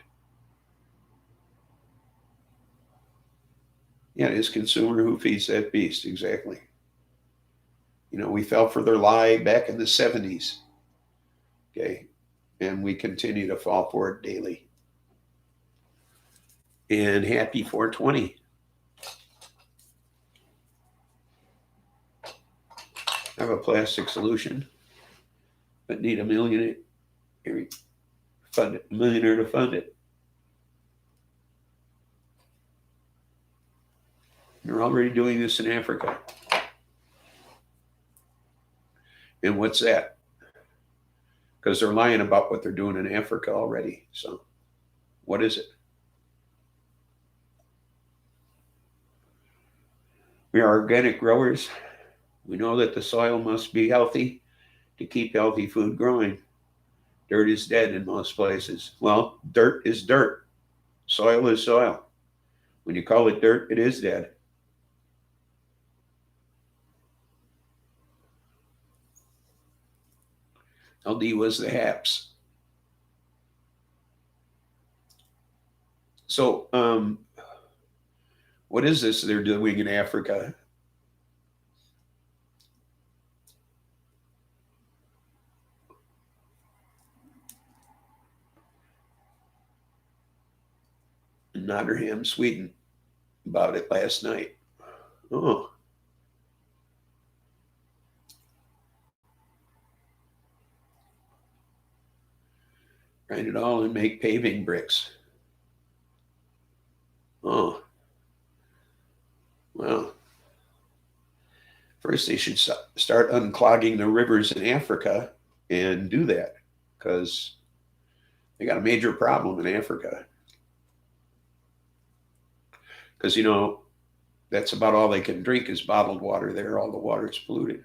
S1: Yeah, it is consumer who feeds that beast. Exactly. We fell for their lie back in the 70s. Okay. And we continue to fall for it daily. And happy 420. I have a plastic solution, but need a millionaire to fund it. They're already doing this in Africa. And what's that? Because they're lying about what they're doing in Africa already. So what is it? We are organic growers. We know that the soil must be healthy to keep healthy food growing. Dirt is dead in most places. Well, dirt is dirt. Soil is soil. When you call it dirt, it is dead. LD was the haps. So, what is this they're doing in Africa? In Nottingham, Sweden, about it last night. Oh. Grind it all and make paving bricks. Oh. Well, first they should start unclogging the rivers in Africa and do that, because they got a major problem in Africa. Because, that's about all they can drink is bottled water there. All the water is polluted.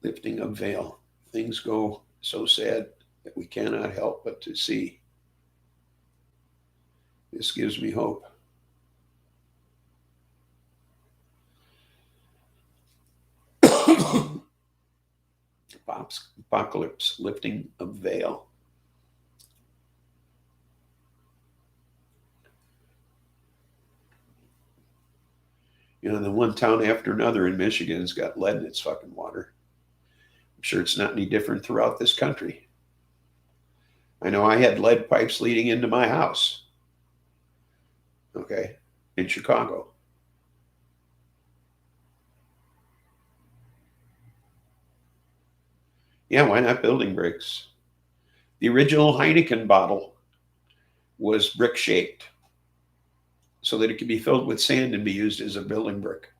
S1: Lifting a veil. Things go so sad that we cannot help but to see. This gives me hope. Apocalypse, lifting a veil. The one town after another in Michigan's got lead in its fucking water. I'm sure it's not any different throughout this country. I know I had lead pipes leading into my house. Okay, in Chicago. Yeah, why not building bricks? The original Heineken bottle was brick shaped so that it could be filled with sand and be used as a building brick.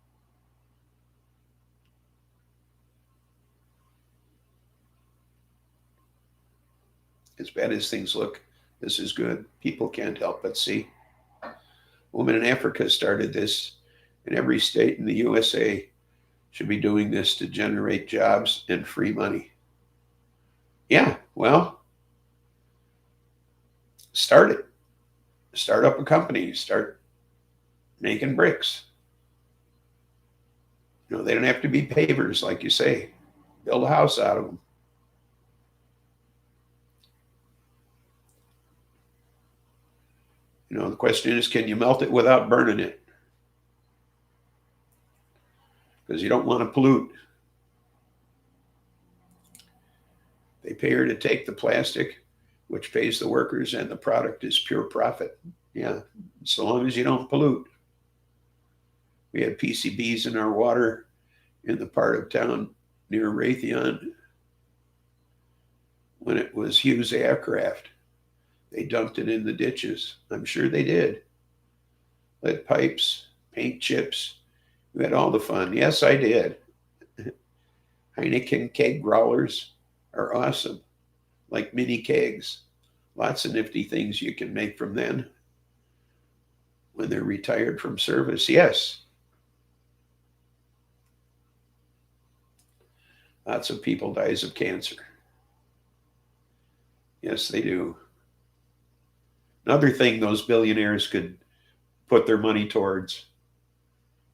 S1: As bad as things look, this is good. People can't help but see. Women in Africa started this, and every state in the USA should be doing this to generate jobs and free money. Yeah, well, start it. Start up a company. Start making bricks. They don't have to be pavers, like you say. Build a house out of them. The question is, can you melt it without burning it? Because you don't want to pollute. They pay her to take the plastic, which pays the workers, and the product is pure profit. Yeah, so long as you don't pollute. We had PCBs in our water in the part of town near Raytheon when it was Hughes Aircraft. They dumped it in the ditches. I'm sure they did. Lead pipes, paint chips. We had all the fun. Yes, I did. Heineken keg growlers are awesome, like mini kegs. Lots of nifty things you can make from them when they're retired from service. Yes. Lots of people dies of cancer. Yes, they do. Another thing those billionaires could put their money towards: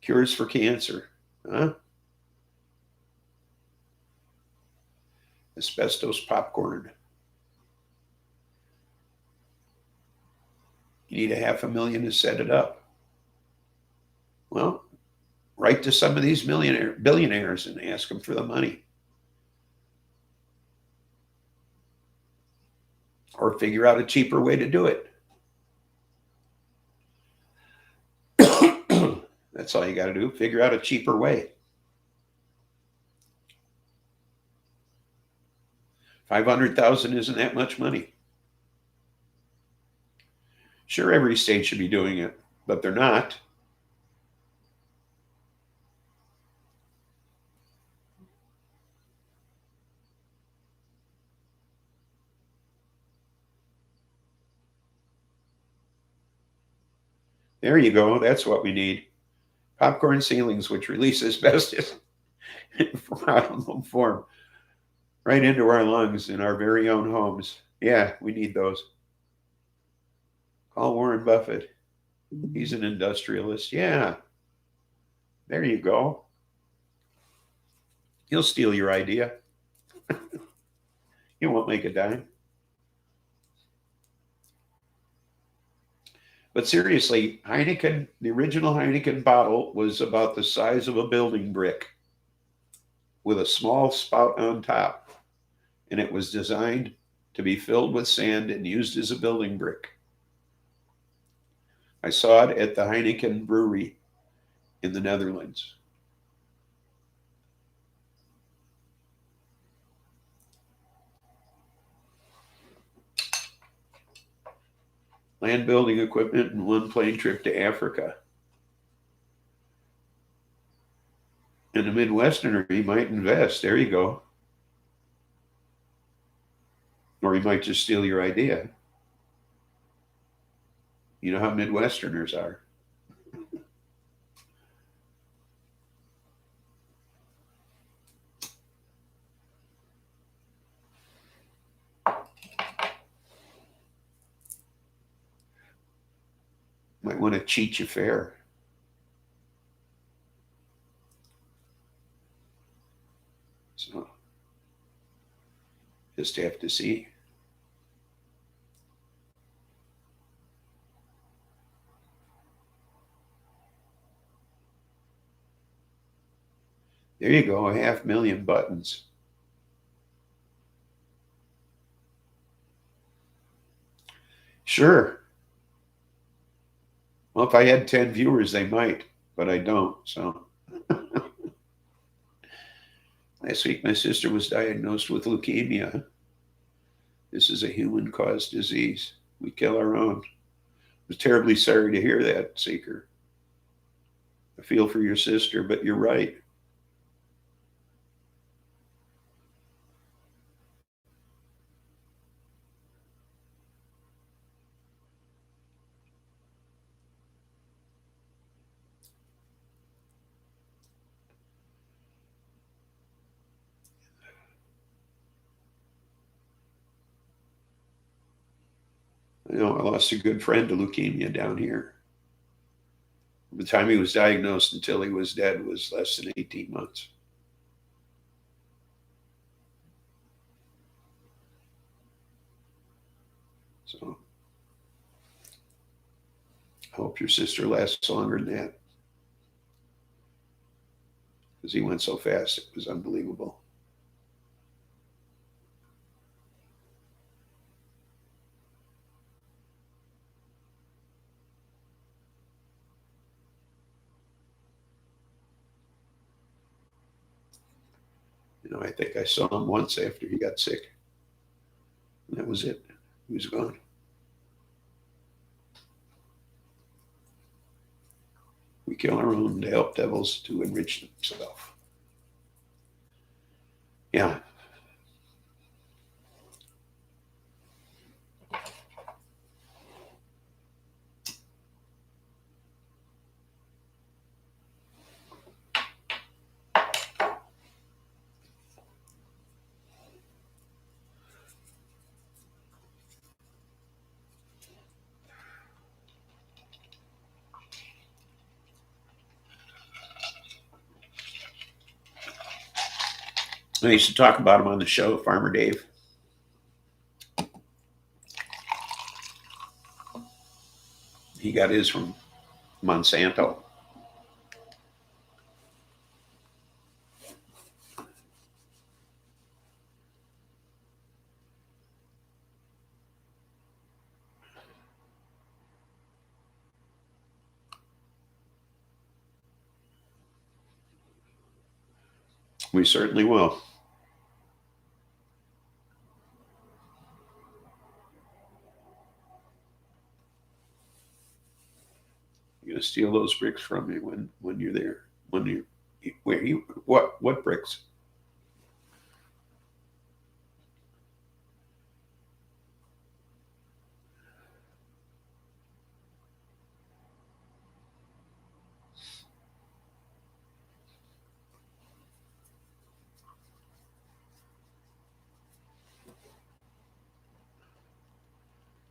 S1: cures for cancer. Huh? Asbestos popcorn. You need $500,000 to set it up. Well, Write to some of these billionaires and ask them for the money. Or figure out a cheaper way to do it. That's all you got to do. Figure out a cheaper way. 500,000 isn't that much money. Sure, every state should be doing it, but they're not. There you go. That's what we need. Popcorn ceilings, which release asbestos in problem form right into our lungs in our very own homes. Yeah, we need those. Call Warren Buffett. He's an industrialist. Yeah. There you go. He'll steal your idea. He won't make a dime. But seriously, Heineken, the original Heineken bottle was about the size of a building brick with a small spout on top. And it was designed to be filled with sand and used as a building brick. I saw it at the Heineken brewery in the Netherlands. Land building equipment and one plane trip to Africa. And a Midwesterner, he might invest. There you go. Or he might just steal your idea. You know how Midwesterners are. Might want to cheat you fair. So, just have to see. There you go, 500,000 buttons. Sure. Well, if I had 10 viewers, they might, but I don't, so. Last week, my sister was diagnosed with leukemia. This is a human-caused disease. We kill our own. I was terribly sorry to hear that, Seeker. I feel for your sister, but you're right. You know, I lost a good friend to leukemia down here. From the time he was diagnosed until he was dead was less than 18 months. So I hope your sister lasts longer than that. Because he went so fast, it was unbelievable. You know, I think I saw him once after he got sick. And that was it. He was gone. We kill our own to help devils to enrich themselves. Yeah. I used to talk about him on the show, Farmer Dave. He got his from Monsanto. We certainly will. You're gonna steal those bricks from me when you're there. When you where you what bricks?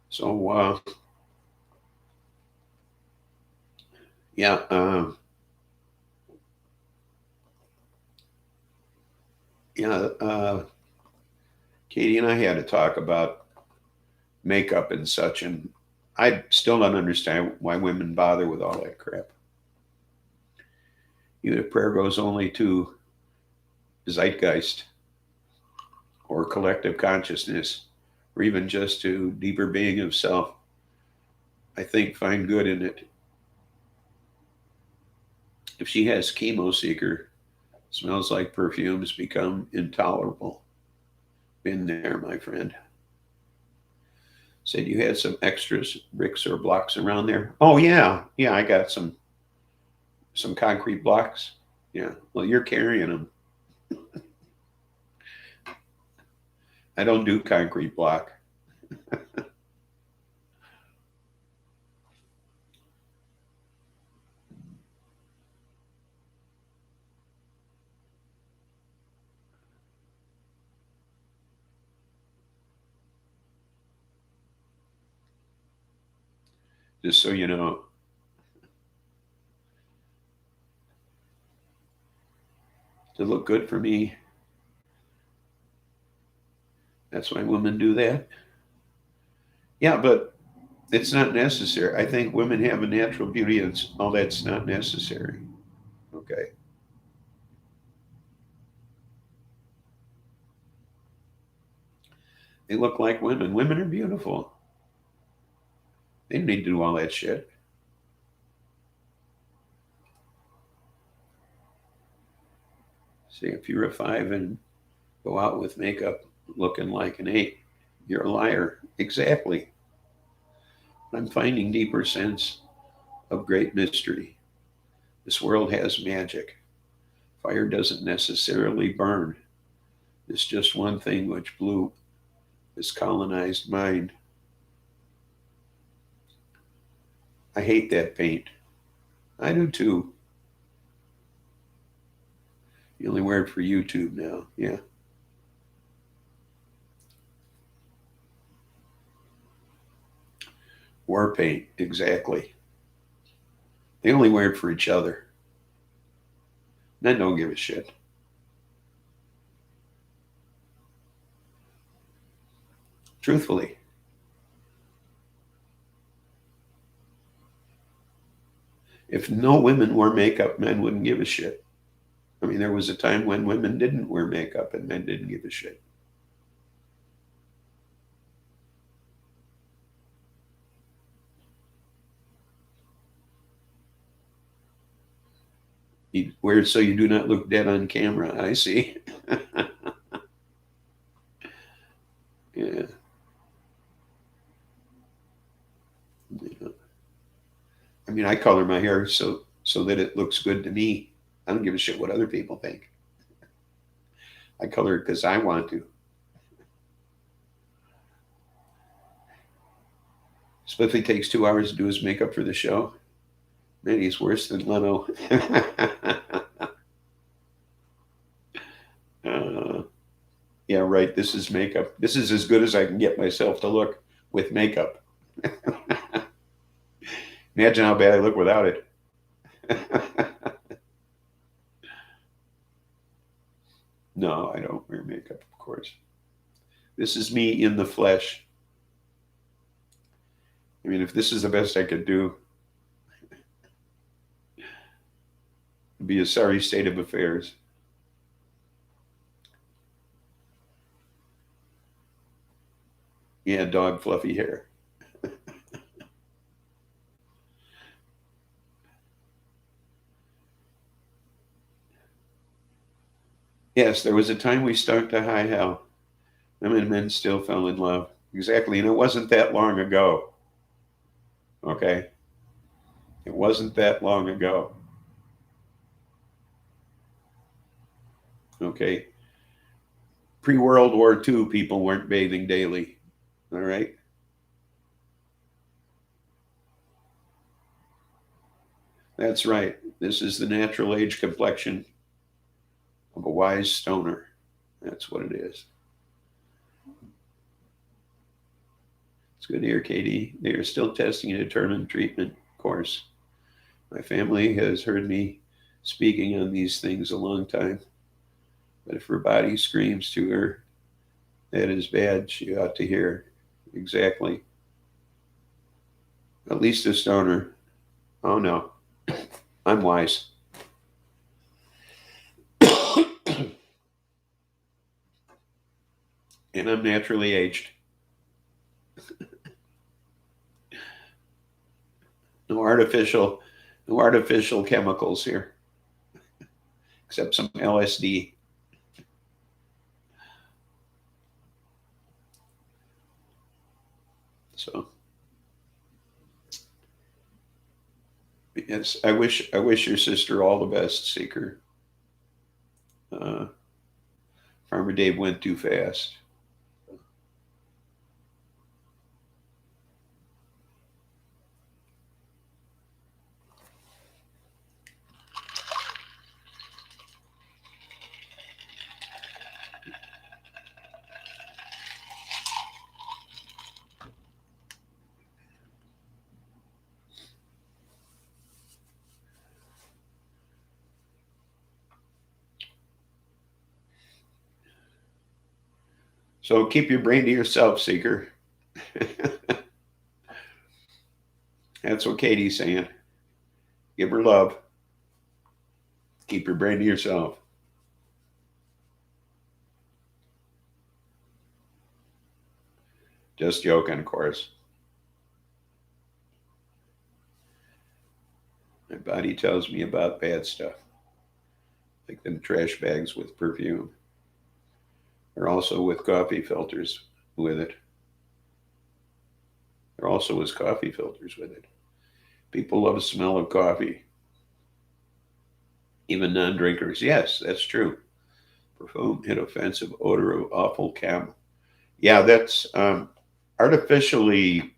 S1: So yeah, yeah. Katie and I had to talk about makeup and such, and I still don't understand why women bother with all that crap. Even if prayer goes only to zeitgeist or collective consciousness, or even just to deeper being of self, I think find good in it. If she has chemo seeker, smells like perfumes become intolerable. Been there, my friend. Said you had some extras, bricks or blocks around there. Oh yeah, yeah, I got some concrete blocks. Yeah, well, you're carrying them. I don't do concrete block. Just so you know, to look good for me. That's why women do that. Yeah, but it's not necessary. I think women have a natural beauty, and all that's not necessary. Okay. They look like women. Women are beautiful. They don't need to do all that shit. See, if you're a 5 and go out with makeup looking like an 8, you're a liar. Exactly. I'm finding deeper sense of great mystery. This world has magic. Fire doesn't necessarily burn. It's just one thing which blew this colonized mind. I hate that paint. I do too. You only wear it for YouTube now. Yeah. War paint. Exactly. They only wear it for each other. Men don't give a shit. Truthfully. If no women wore makeup, men wouldn't give a shit. I mean, there was a time when women didn't wear makeup and men didn't give a shit. You wear it so you do not look dead on camera. I see. Yeah. Yeah. I mean, I color my hair so that it looks good to me. I don't give a shit what other people think. I color it because I want to. Spiffy takes 2 hours to do his makeup for the show. Man, he's worse than Leno. uh, yeah, right. This is makeup. This is as good as I can get myself to look with makeup. Imagine how bad I look without it. No, I don't wear makeup, of course. This is me in the flesh. I mean, if this is the best I could do, it'd be a sorry state of affairs. Yeah, dog fluffy hair. Yes, there was a time we stunk to high hell. Women and men still fell in love. Exactly. And it wasn't that long ago. Okay. It wasn't that long ago. Okay. Pre World War II, people weren't bathing daily. All right. That's right. This is the natural age complexion of a wise stoner. That's what it is. It's good to hear, Katie. They are still testing a determined treatment course. My family has heard me speaking on these things a long time. But if her body screams to her that is bad, she ought to hear. Exactly. At least a stoner. Oh no, I'm wise. And I'm naturally aged. No artificial, no artificial chemicals here, except some LSD. So yes, I wish your sister all the best, Seeker. Uh, Farmer Dave went too fast. So keep your brain to yourself, Seeker. That's what Katie's saying. Give her love. Keep your brain to yourself. Just joking, of course. My body tells me about bad stuff, like them trash bags with perfume, or also with coffee filters with it. There also was coffee filters with it. People love the smell of coffee, even non-drinkers. Yes, that's true. Perfume, hit offensive odor of awful chem. Yeah, that's artificially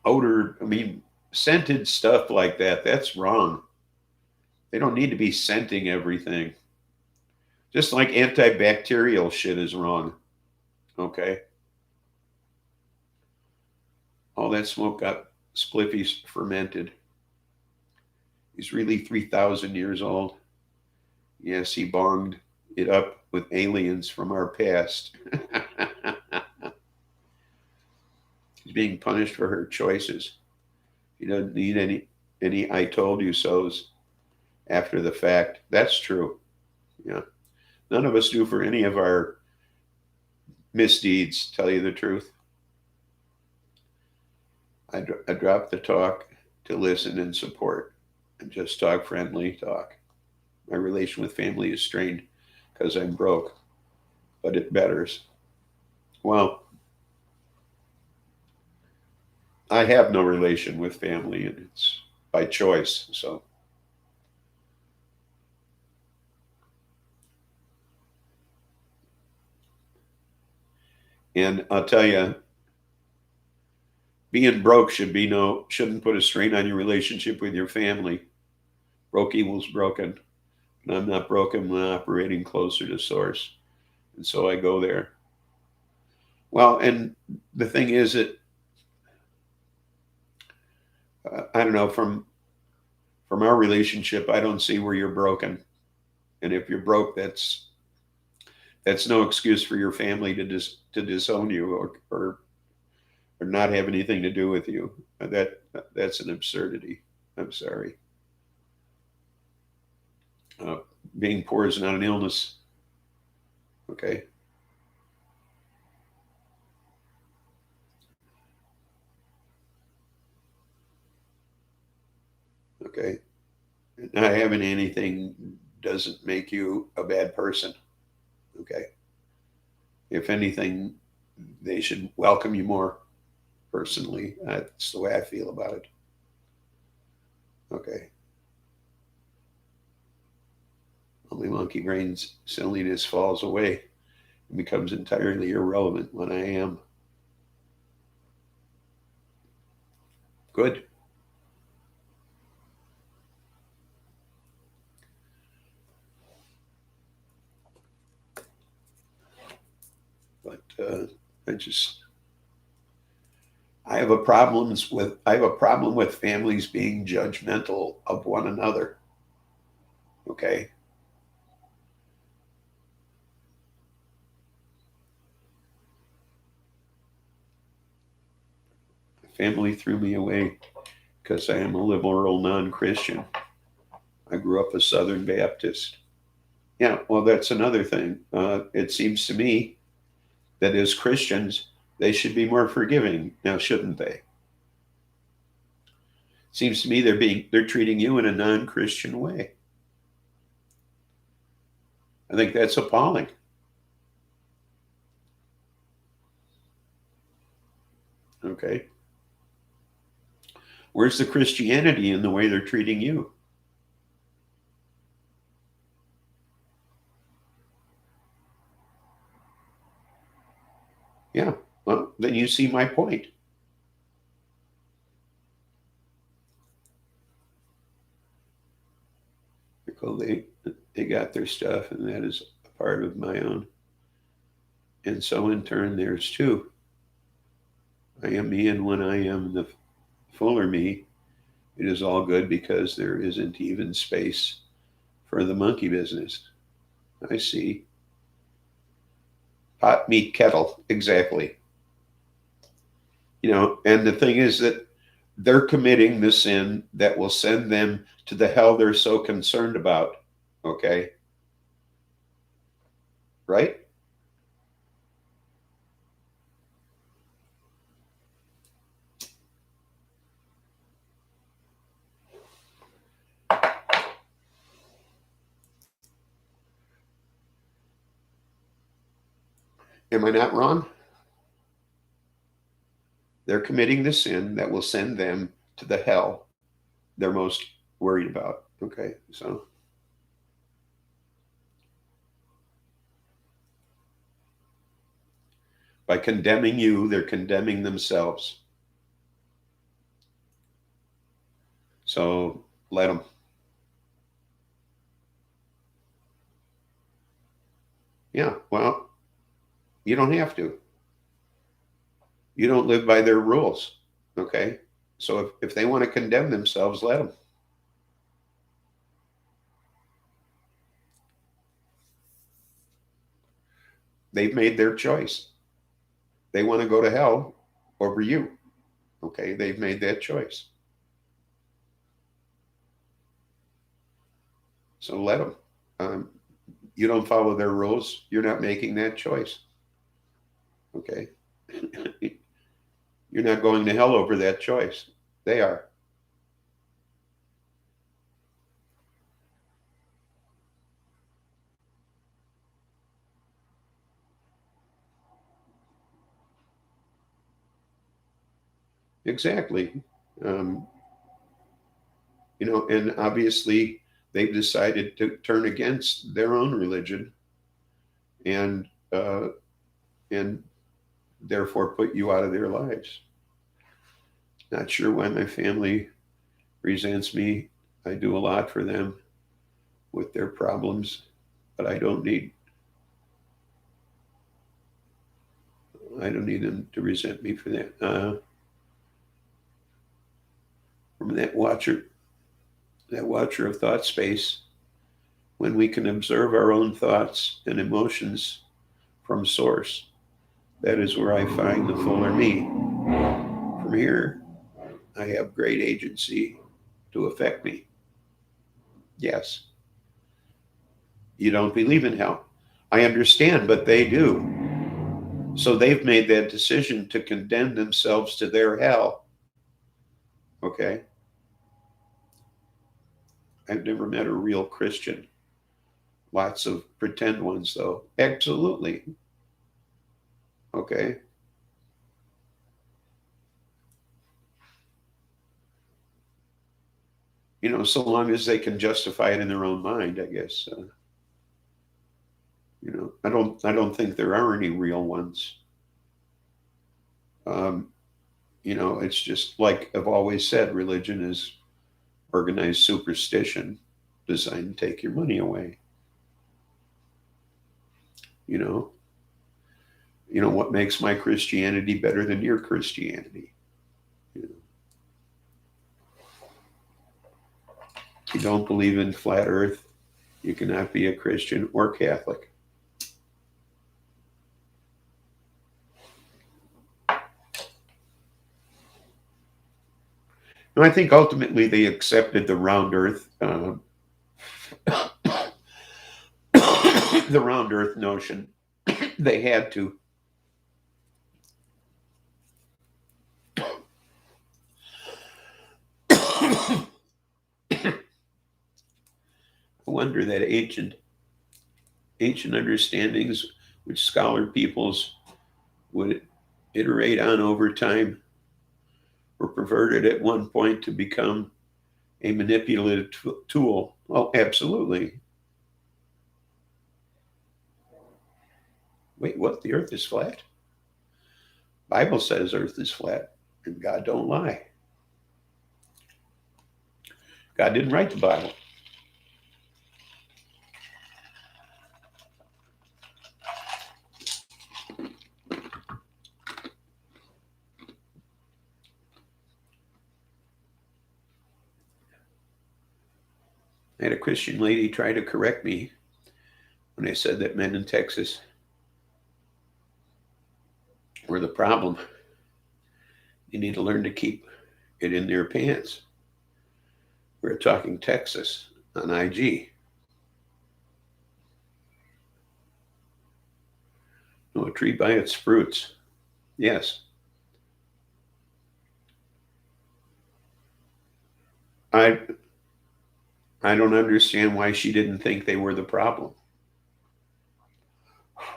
S1: odor. I mean, scented stuff like that. That's wrong. They don't need to be scenting everything. Just like antibacterial shit is wrong. Okay. All that smoke got Spliffy's fermented. He's really 3,000 years old. Yes, he bonged it up with aliens from our past. She's being punished for her choices. She doesn't need any I told you so's after the fact. That's true. Yeah. None of us do for any of our misdeeds, tell you the truth. I drop the talk to listen and support and just talk friendly talk. My relation with family is strained because I'm broke, but it betters. Well, I have no relation with family and it's by choice. So, and I'll tell you, being broke shouldn't put a strain on your relationship with your family. Broke equals broken. And I'm not broken when I'm operating closer to source. And so I go there. Well, and the thing is that I don't know from our relationship, I don't see where you're broken. And if you're broke, that's no excuse for your family to disown you or not have anything to do with you. That's an absurdity. I'm sorry. Uh, Being poor is not an illness. Okay. Okay. not having anything doesn't make you a bad person. Okay. If anything, they should welcome you more personally. That's the way I feel about it. Okay. Only monkey brain's silliness falls away and becomes entirely irrelevant when I am. Good. But I have a problem with families being judgmental of one another. Okay. Family threw me away because I am a liberal non-Christian. I grew up a Southern Baptist. Yeah, well, that's another thing. It seems to me that as Christians, they should be more forgiving. Now, shouldn't they? Seems to me they're treating you in a non-Christian way. I think that's appalling. Okay. Where's the Christianity in the way they're treating you? Yeah, well, then you see my point. They got their stuff, and that is a part of my own. And so in turn, theirs too. I am me, and when I am the fuller me, it is all good because there isn't even space for the monkey business. I see. Pot, meat, kettle, exactly. And the thing is that they're committing the sin that will send them to the hell they're so concerned about. Okay? Right? Am I not wrong? They're committing the sin that will send them to the hell they're most worried about. Okay, so by condemning you, they're condemning themselves. So let them. Yeah, well, you don't have to. You don't live by their rules. Okay, so if they want to condemn themselves, let them. They've made their choice. They want to go to hell over you. Okay, they've made that choice. So let them. You don't follow their rules. You're not making that choice. Okay. You're not going to hell over that choice. They are. Exactly. Um, and obviously they've decided to turn against their own religion and and therefore put you out of their lives. Not sure why my family resents me. I do a lot for them with their problems, but I don't need them to resent me for that. From that watcher of thought space, when we can observe our own thoughts and emotions from source, that is where I find the fuller me. From here, I have great agency to affect me. Yes. You don't believe in hell. I understand, but they do. So they've made that decision to condemn themselves to their hell. Okay? I've never met a real Christian. Lots of pretend ones, though. Absolutely. Okay. So long as they can justify it in their own mind, I guess. I don't think there are any real ones. Um, it's just like I've always said, religion is organized superstition designed to take your money away. You know, what makes my Christianity better than your Christianity? You know, if you don't believe in flat Earth, you cannot be a Christian or Catholic. No, I think ultimately they accepted the round Earth, the round Earth notion. They had to. I wonder that ancient understandings, which scholar peoples would iterate on over time, were perverted at one point to become a manipulative tool. Well, absolutely. Wait, what? The Earth is flat? Bible says Earth is flat, and God don't lie. God didn't write the Bible. I had a Christian lady try to correct me when I said that men in Texas were the problem. You need to learn to keep it in their pants. We're talking Texas on IG. No, a tree by its fruits. Yes. I I don't understand why she didn't think they were the problem. I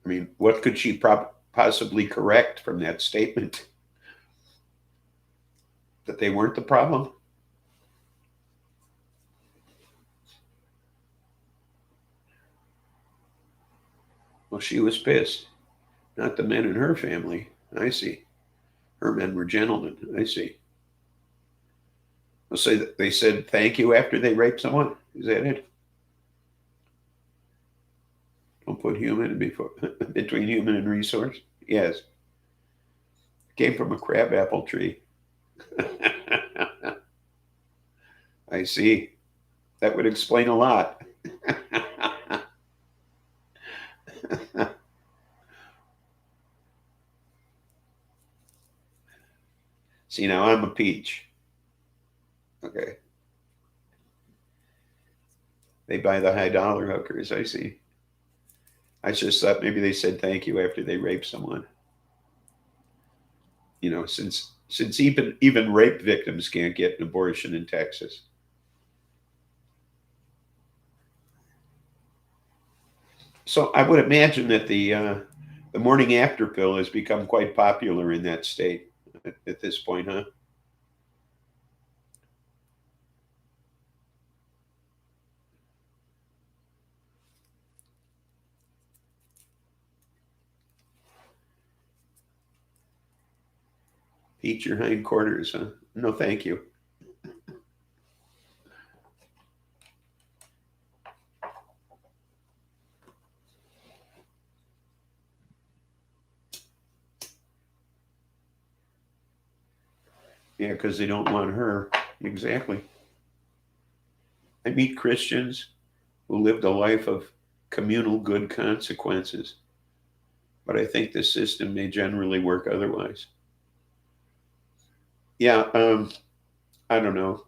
S1: mean, what could she possibly correct from that statement? That they weren't the problem? Well, she was pissed. Not the men in her family. I see. Her men were gentlemen. I see. Well, say that they said thank you after they raped someone. Is that it? Don't put human before between human and resource. Yes. Came from a crabapple tree. I see. That would explain a lot. See, now I'm a peach. Okay. They buy the high dollar hookers. I see. I just thought maybe they said thank you after they raped someone. Since even rape victims can't get an abortion in Texas. So I would imagine that the morning after pill has become quite popular in that state at this point, huh? Eat your hindquarters, huh? No, thank you. Yeah, because they don't want her. Exactly. I meet Christians who lived a life of communal good consequences, but I think the system may generally work otherwise. Yeah, I don't know.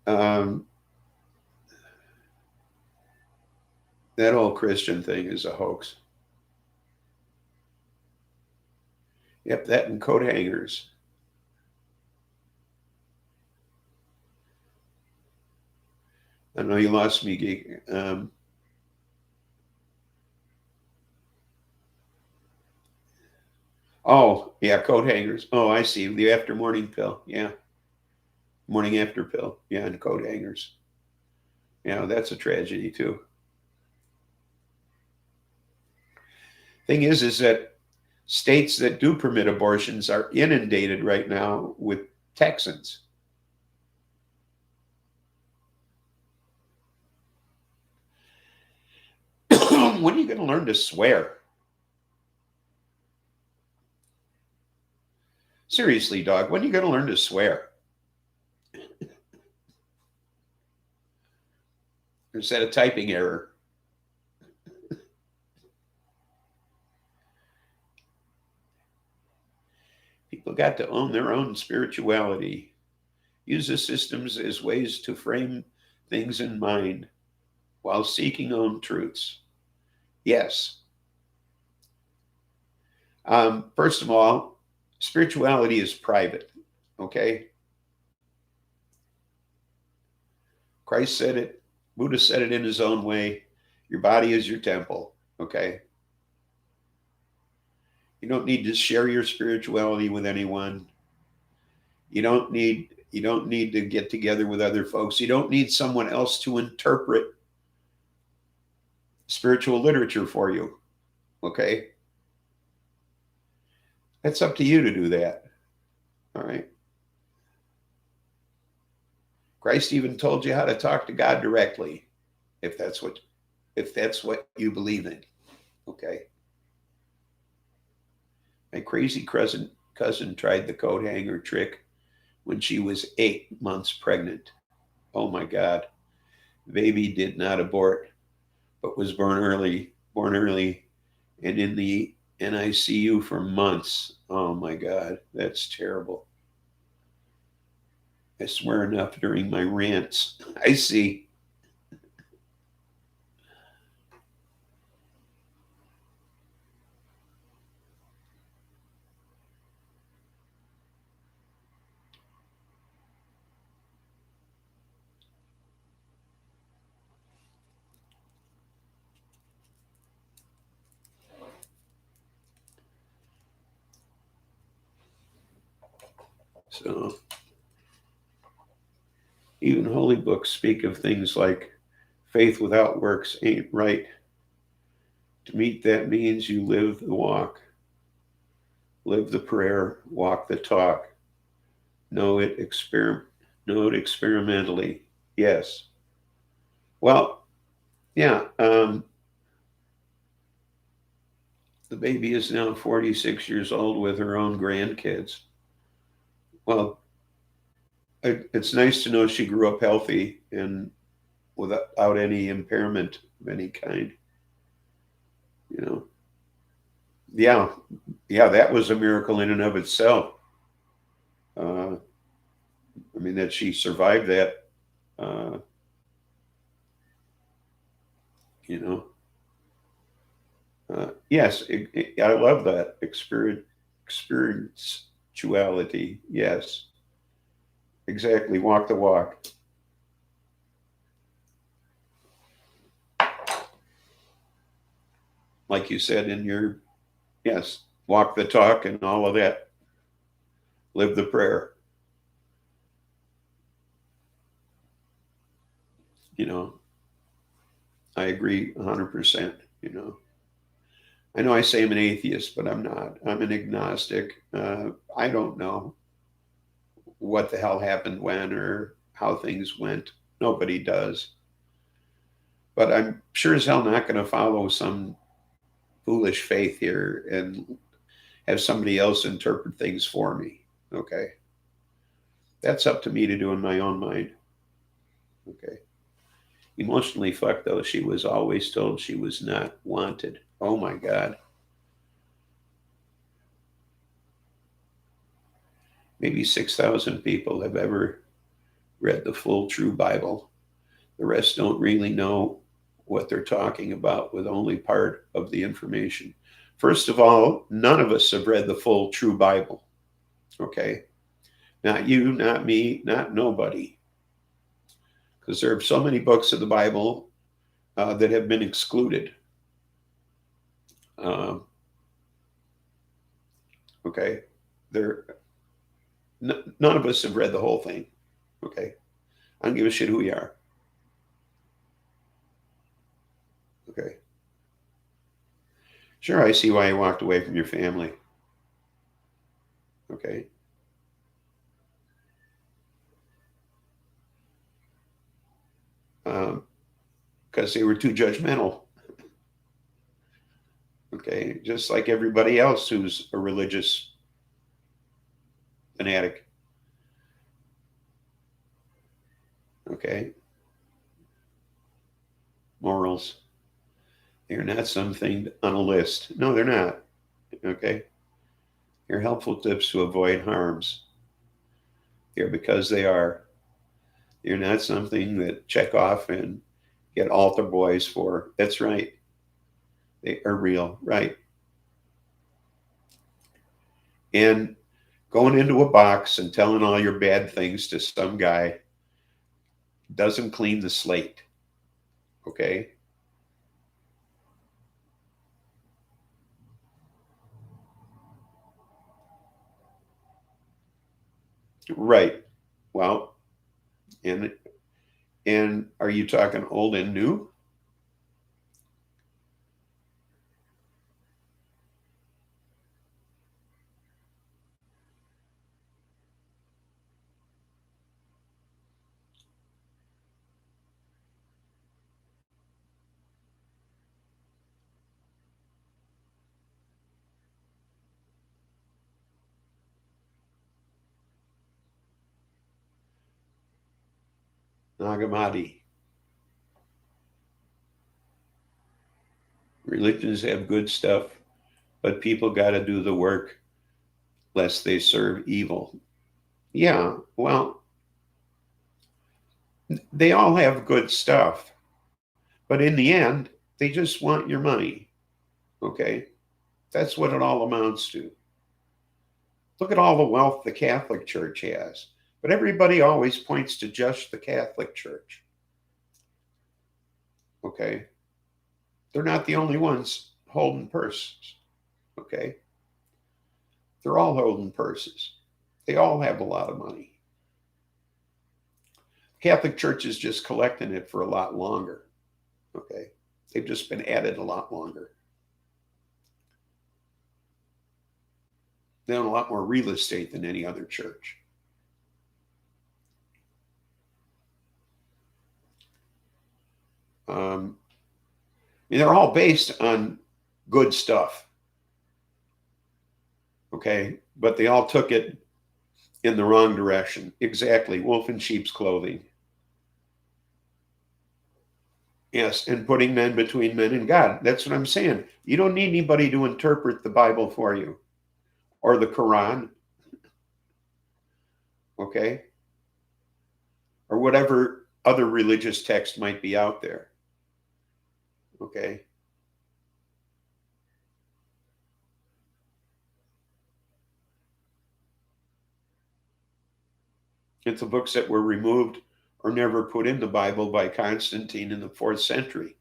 S1: Um, that whole Christian thing is a hoax. Yep, that and coat hangers. I know you lost me, Geek. Oh, yeah, coat hangers. Oh, I see. The after morning pill. Yeah. Morning after pill. Yeah, and coat hangers. Yeah, that's a tragedy too. Thing is that states that do permit abortions are inundated right now with Texans. When are you going to learn to swear? Seriously, dog, when are you going to learn to swear? Or is that a typing error? People got to own their own spirituality. Use the systems as ways to frame things in mind while seeking own truths. Yes. First of all, spirituality is private. Okay. Christ said it. Buddha said it in his own way. Your body is your temple. Okay. You don't need to share your spirituality with anyone. You don't need to get together with other folks. You don't need someone else to interpret spiritual literature for you. Okay? It's up to you to do that. All right? Christ even told you how to talk to God directly if that's what you believe in. Okay? My crazy cousin tried the coat hanger trick when she was 8 months pregnant. Oh my God. The baby did not abort, but was born early, and in the NICU for months. Oh my God, that's terrible. I swear enough during my rants. I see. So even holy books speak of things like faith without works ain't right. To meet that means you live the walk, live the prayer, walk the talk, know it experimentally. Yes. Well, yeah. The baby is now 46 years old with her own grandkids. Well, it's nice to know she grew up healthy and without any impairment of any kind. You know, yeah, yeah, that was a miracle in and of itself. Uh, I mean, that she survived that. Uh, you know, yes, I love that spirituality. Yes, exactly. Walk the walk. Like you said in your, yes, walk the talk and all of that. Live the prayer. You know, I agree 100%. I know I say I'm an atheist, but I'm not. I'm an agnostic. I don't know what the hell happened when or how things went. Nobody does. But I'm sure as hell not going to follow some foolish faith here and have somebody else interpret things for me. Okay. That's up to me to do in my own mind. Okay. Emotionally fucked, though. She was always told she was not wanted. Oh my God. Maybe 6,000 people have ever read the full true Bible. The rest don't really know what they're talking about with only part of the information. First of all, none of us have read the full true Bible. Okay? Not you, not me, not nobody. because there are so many books of the Bible that have been excluded. Okay, none of us have read the whole thing. Okay, I don't give a shit who we are. Okay, sure, I see why you walked away from your family. Okay. Because they were too judgmental. Okay, just like everybody else who's a religious fanatic. Okay, morals. They're not something on a list. No, they're not. Okay, they're helpful tips to avoid harms. They're because they are. They're not something that check off and get altar boys for. That's right. They are real, right? And going into a box and telling all your bad things to some guy doesn't clean the slate. Okay? Right. Well, and are you talking old and new? Nagamati. Religions have good stuff, but people got to do the work lest they serve evil. Yeah, well, they all have good stuff, but in the end, they just want your money. Okay? That's what it all amounts to. Look at all the wealth the Catholic Church has. But everybody always points to just the Catholic Church. Okay? They're not the only ones holding purses. Okay? They're all holding purses. They all have a lot of money. Catholic Church is just collecting it for a lot longer. Okay? They've just been at it a lot longer. They own a lot more real estate than any other church. They're all based on good stuff. Okay? But they all took it in the wrong direction. Exactly. Wolf in sheep's clothing. Yes, and putting men between men and God. That's what I'm saying. You don't need anybody to interpret the Bible for you or the Quran. Okay? Or whatever other religious text might be out there. Okay? It's the books that were removed or never put in the Bible by Constantine in the 4th century.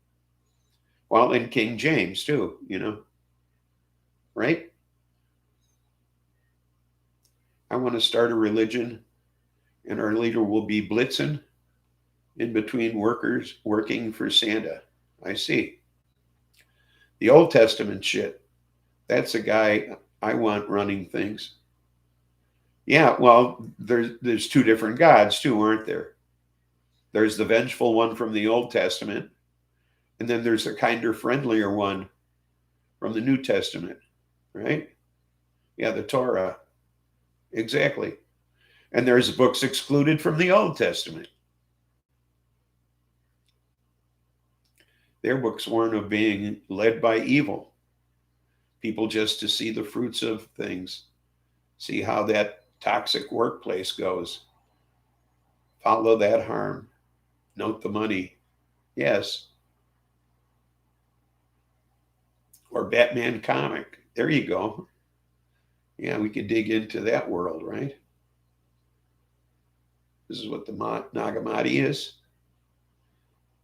S1: Well, in King James too, right? I want to start a religion and our leader will be blitzing in between workers working for Santa. I see. The Old Testament shit, that's a guy I want running things. Yeah, well, there's two different gods too, aren't there? There's the vengeful one from the Old Testament, and then there's a kinder, friendlier one from the New Testament, right? Yeah, the Torah. Exactly. And there's books excluded from the Old Testament. Their books warn of being led by evil. People just to see the fruits of things, see how that toxic workplace goes. Follow that harm. Note the money. Yes. Or Batman comic. There you go. Yeah, we could dig into that world, right? This is what the Nagamati is.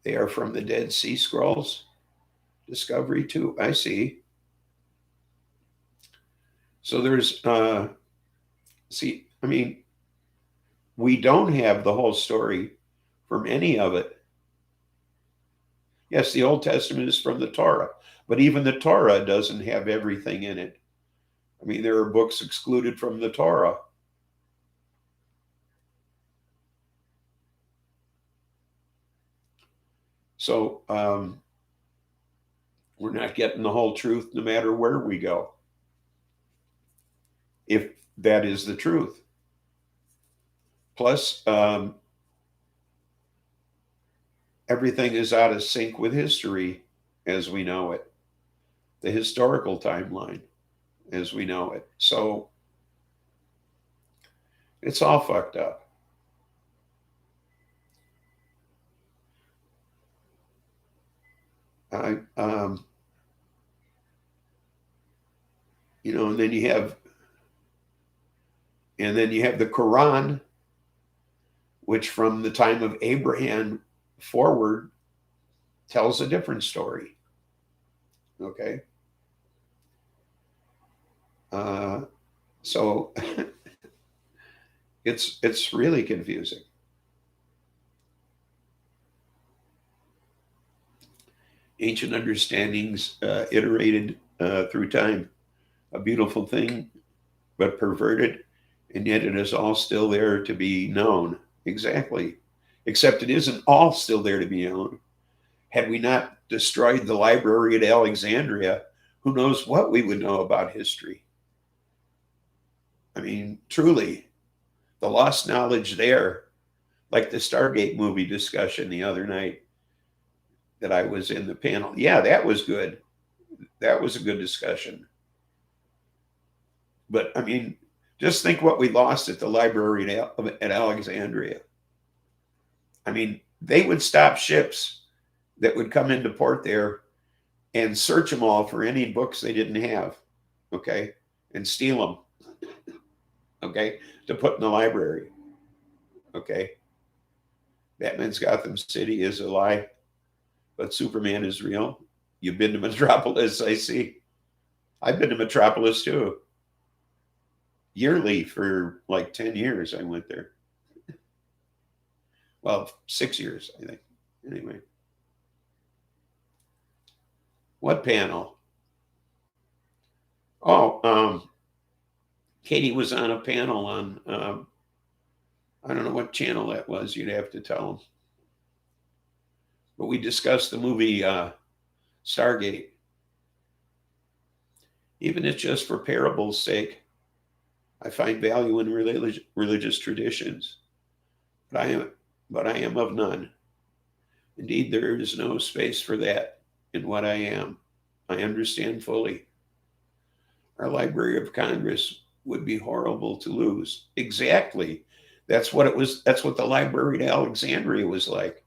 S1: They are from the Dead Sea Scrolls. Discovery 2. I see. So there's, see, I mean, we don't have the whole story from any of it. Yes, the Old Testament is from the Torah, but even the Torah doesn't have everything in it. I mean, there are books excluded from the Torah. So we're not getting the whole truth no matter where we go, if that is the truth. Plus, everything is out of sync with history as we know it, the historical timeline as we know it. So it's all fucked up. You know, and then you have the Quran, which from the time of Abraham forward tells a different story. Okay. So it's really confusing. Ancient understandings iterated through time, a beautiful thing, but perverted, and yet it is all still there to be known. Exactly. Except it isn't all still there to be known. Had we not destroyed the library at Alexandria, who knows what we would know about history? I mean, truly, the lost knowledge there, like the Stargate movie discussion the other night that I was in the panel. Yeah, that was good. That was a good discussion. But I mean, just think what we lost at the library at Alexandria. I mean, they would stop ships that would come into port there and search them all for any books they didn't have, okay, and steal them, okay, to put in the library, okay. Batman's Gotham City is a lie, but Superman is real. You've been to Metropolis, I see. I've been to Metropolis too. Yearly for like 10 years, I went there. Well, 6 years, I think. Anyway. What panel? Oh, Katie was on a panel on, I don't know what channel that was. You'd have to tell them. But we discussed the movie Stargate. Even if just for parable's sake, I find value in religious traditions. But I am of none. Indeed, there is no space for that in what I am. I understand fully. Our Library of Congress would be horrible to lose. Exactly. That's what it was. That's what the Library at Alexandria was like.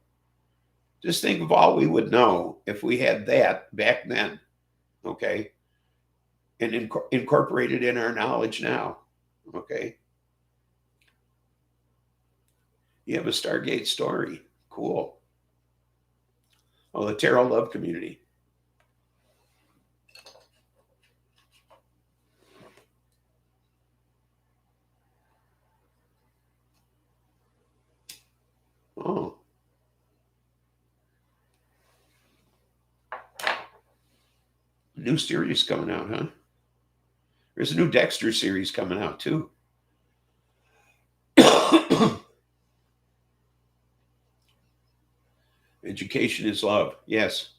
S1: Just think of all we would know if we had that back then, okay? And incorporated in our knowledge now, okay? You have a Stargate story. Cool. Oh, the Tarot Love Community. Oh. New series coming out, huh? There's a new Dexter series coming out, too. Education is love. Yes.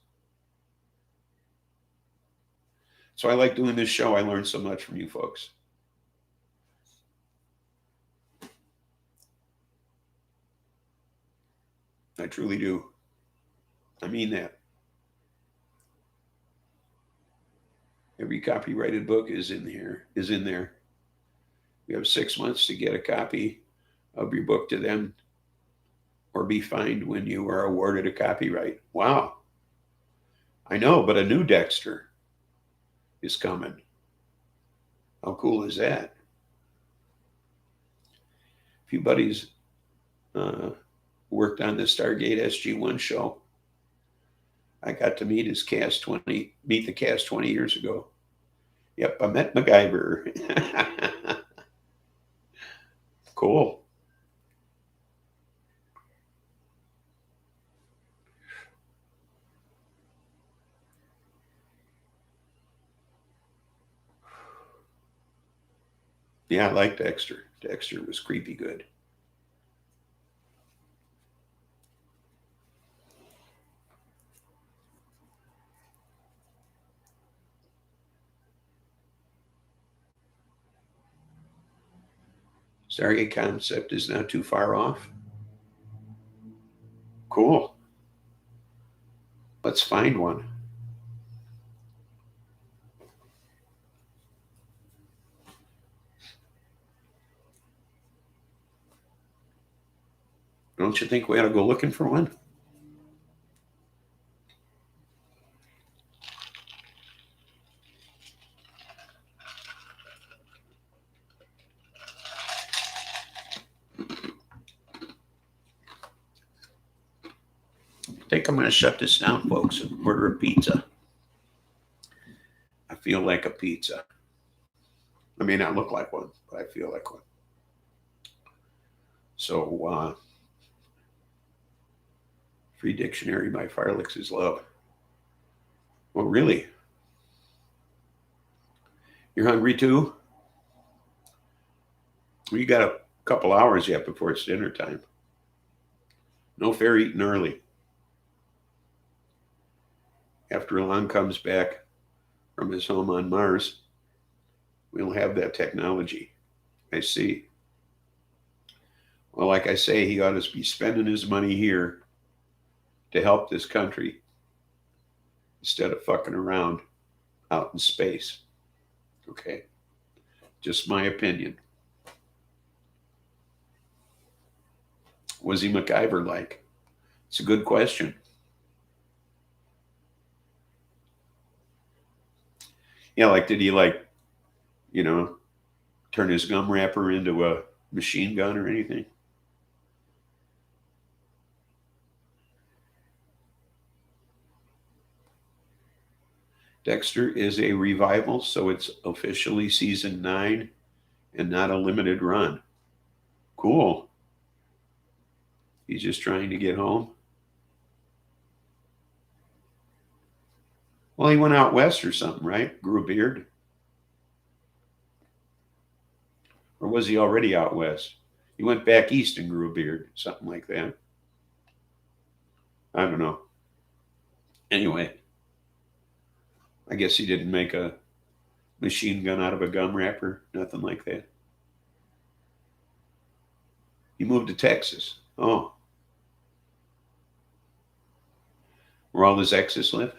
S1: So I like doing this show. I learned so much from you folks. I truly do. I mean that. Every copyrighted book is in there. You have 6 months to get a copy of your book to them or be fined when you are awarded a copyright. Wow. I know, but a new Dexter is coming. How cool is that? A few buddies worked on the Stargate SG-1 show. I got to meet the cast 20 years ago. Yep, I met MacGyver. Cool. Yeah, I like Dexter. Dexter was creepy good. Stargate concept is not too far off. Cool. Let's find one. Don't you think we ought to go looking for one? I think I'm going to shut this down, folks, and order a pizza. I feel like a pizza. I may not look like one, but I feel like one. So, Free Dictionary by Firelix is Love. Well, really? You're hungry too? Well, you got a couple hours yet before it's dinner time. No fair eating early. After Elon comes back from his home on Mars, we'll have that technology. I see. Well, like I say, he ought to be spending his money here to help this country instead of fucking around out in space. Okay? Just my opinion. Was he MacGyver like? It's a good question. Yeah, like, did he, like, you know, turn his gum wrapper into a machine gun or anything? Dexter is a revival, so it's officially season 9 and not a limited run. Cool. He's just trying to get home. Well, he went out west or something, right? Grew a beard. Or was he already out west? He went back east and grew a beard, something like that. I don't know. Anyway, I guess he didn't make a machine gun out of a gum wrapper, nothing like that. He moved to Texas. Oh, where all his exes live?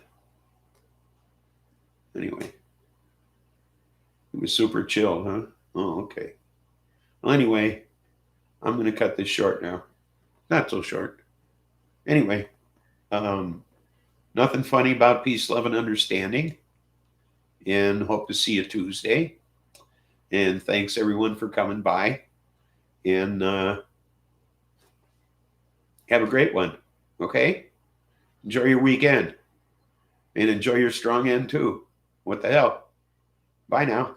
S1: Anyway, he was super chill, huh? Oh, okay. Well, anyway, I'm going to cut this short now. Not so short. Anyway, nothing funny about peace, love, and understanding. And hope to see you Tuesday. And thanks everyone for coming by. And have a great one. Okay? Enjoy your weekend. And enjoy your strong end too. What the hell? Bye now.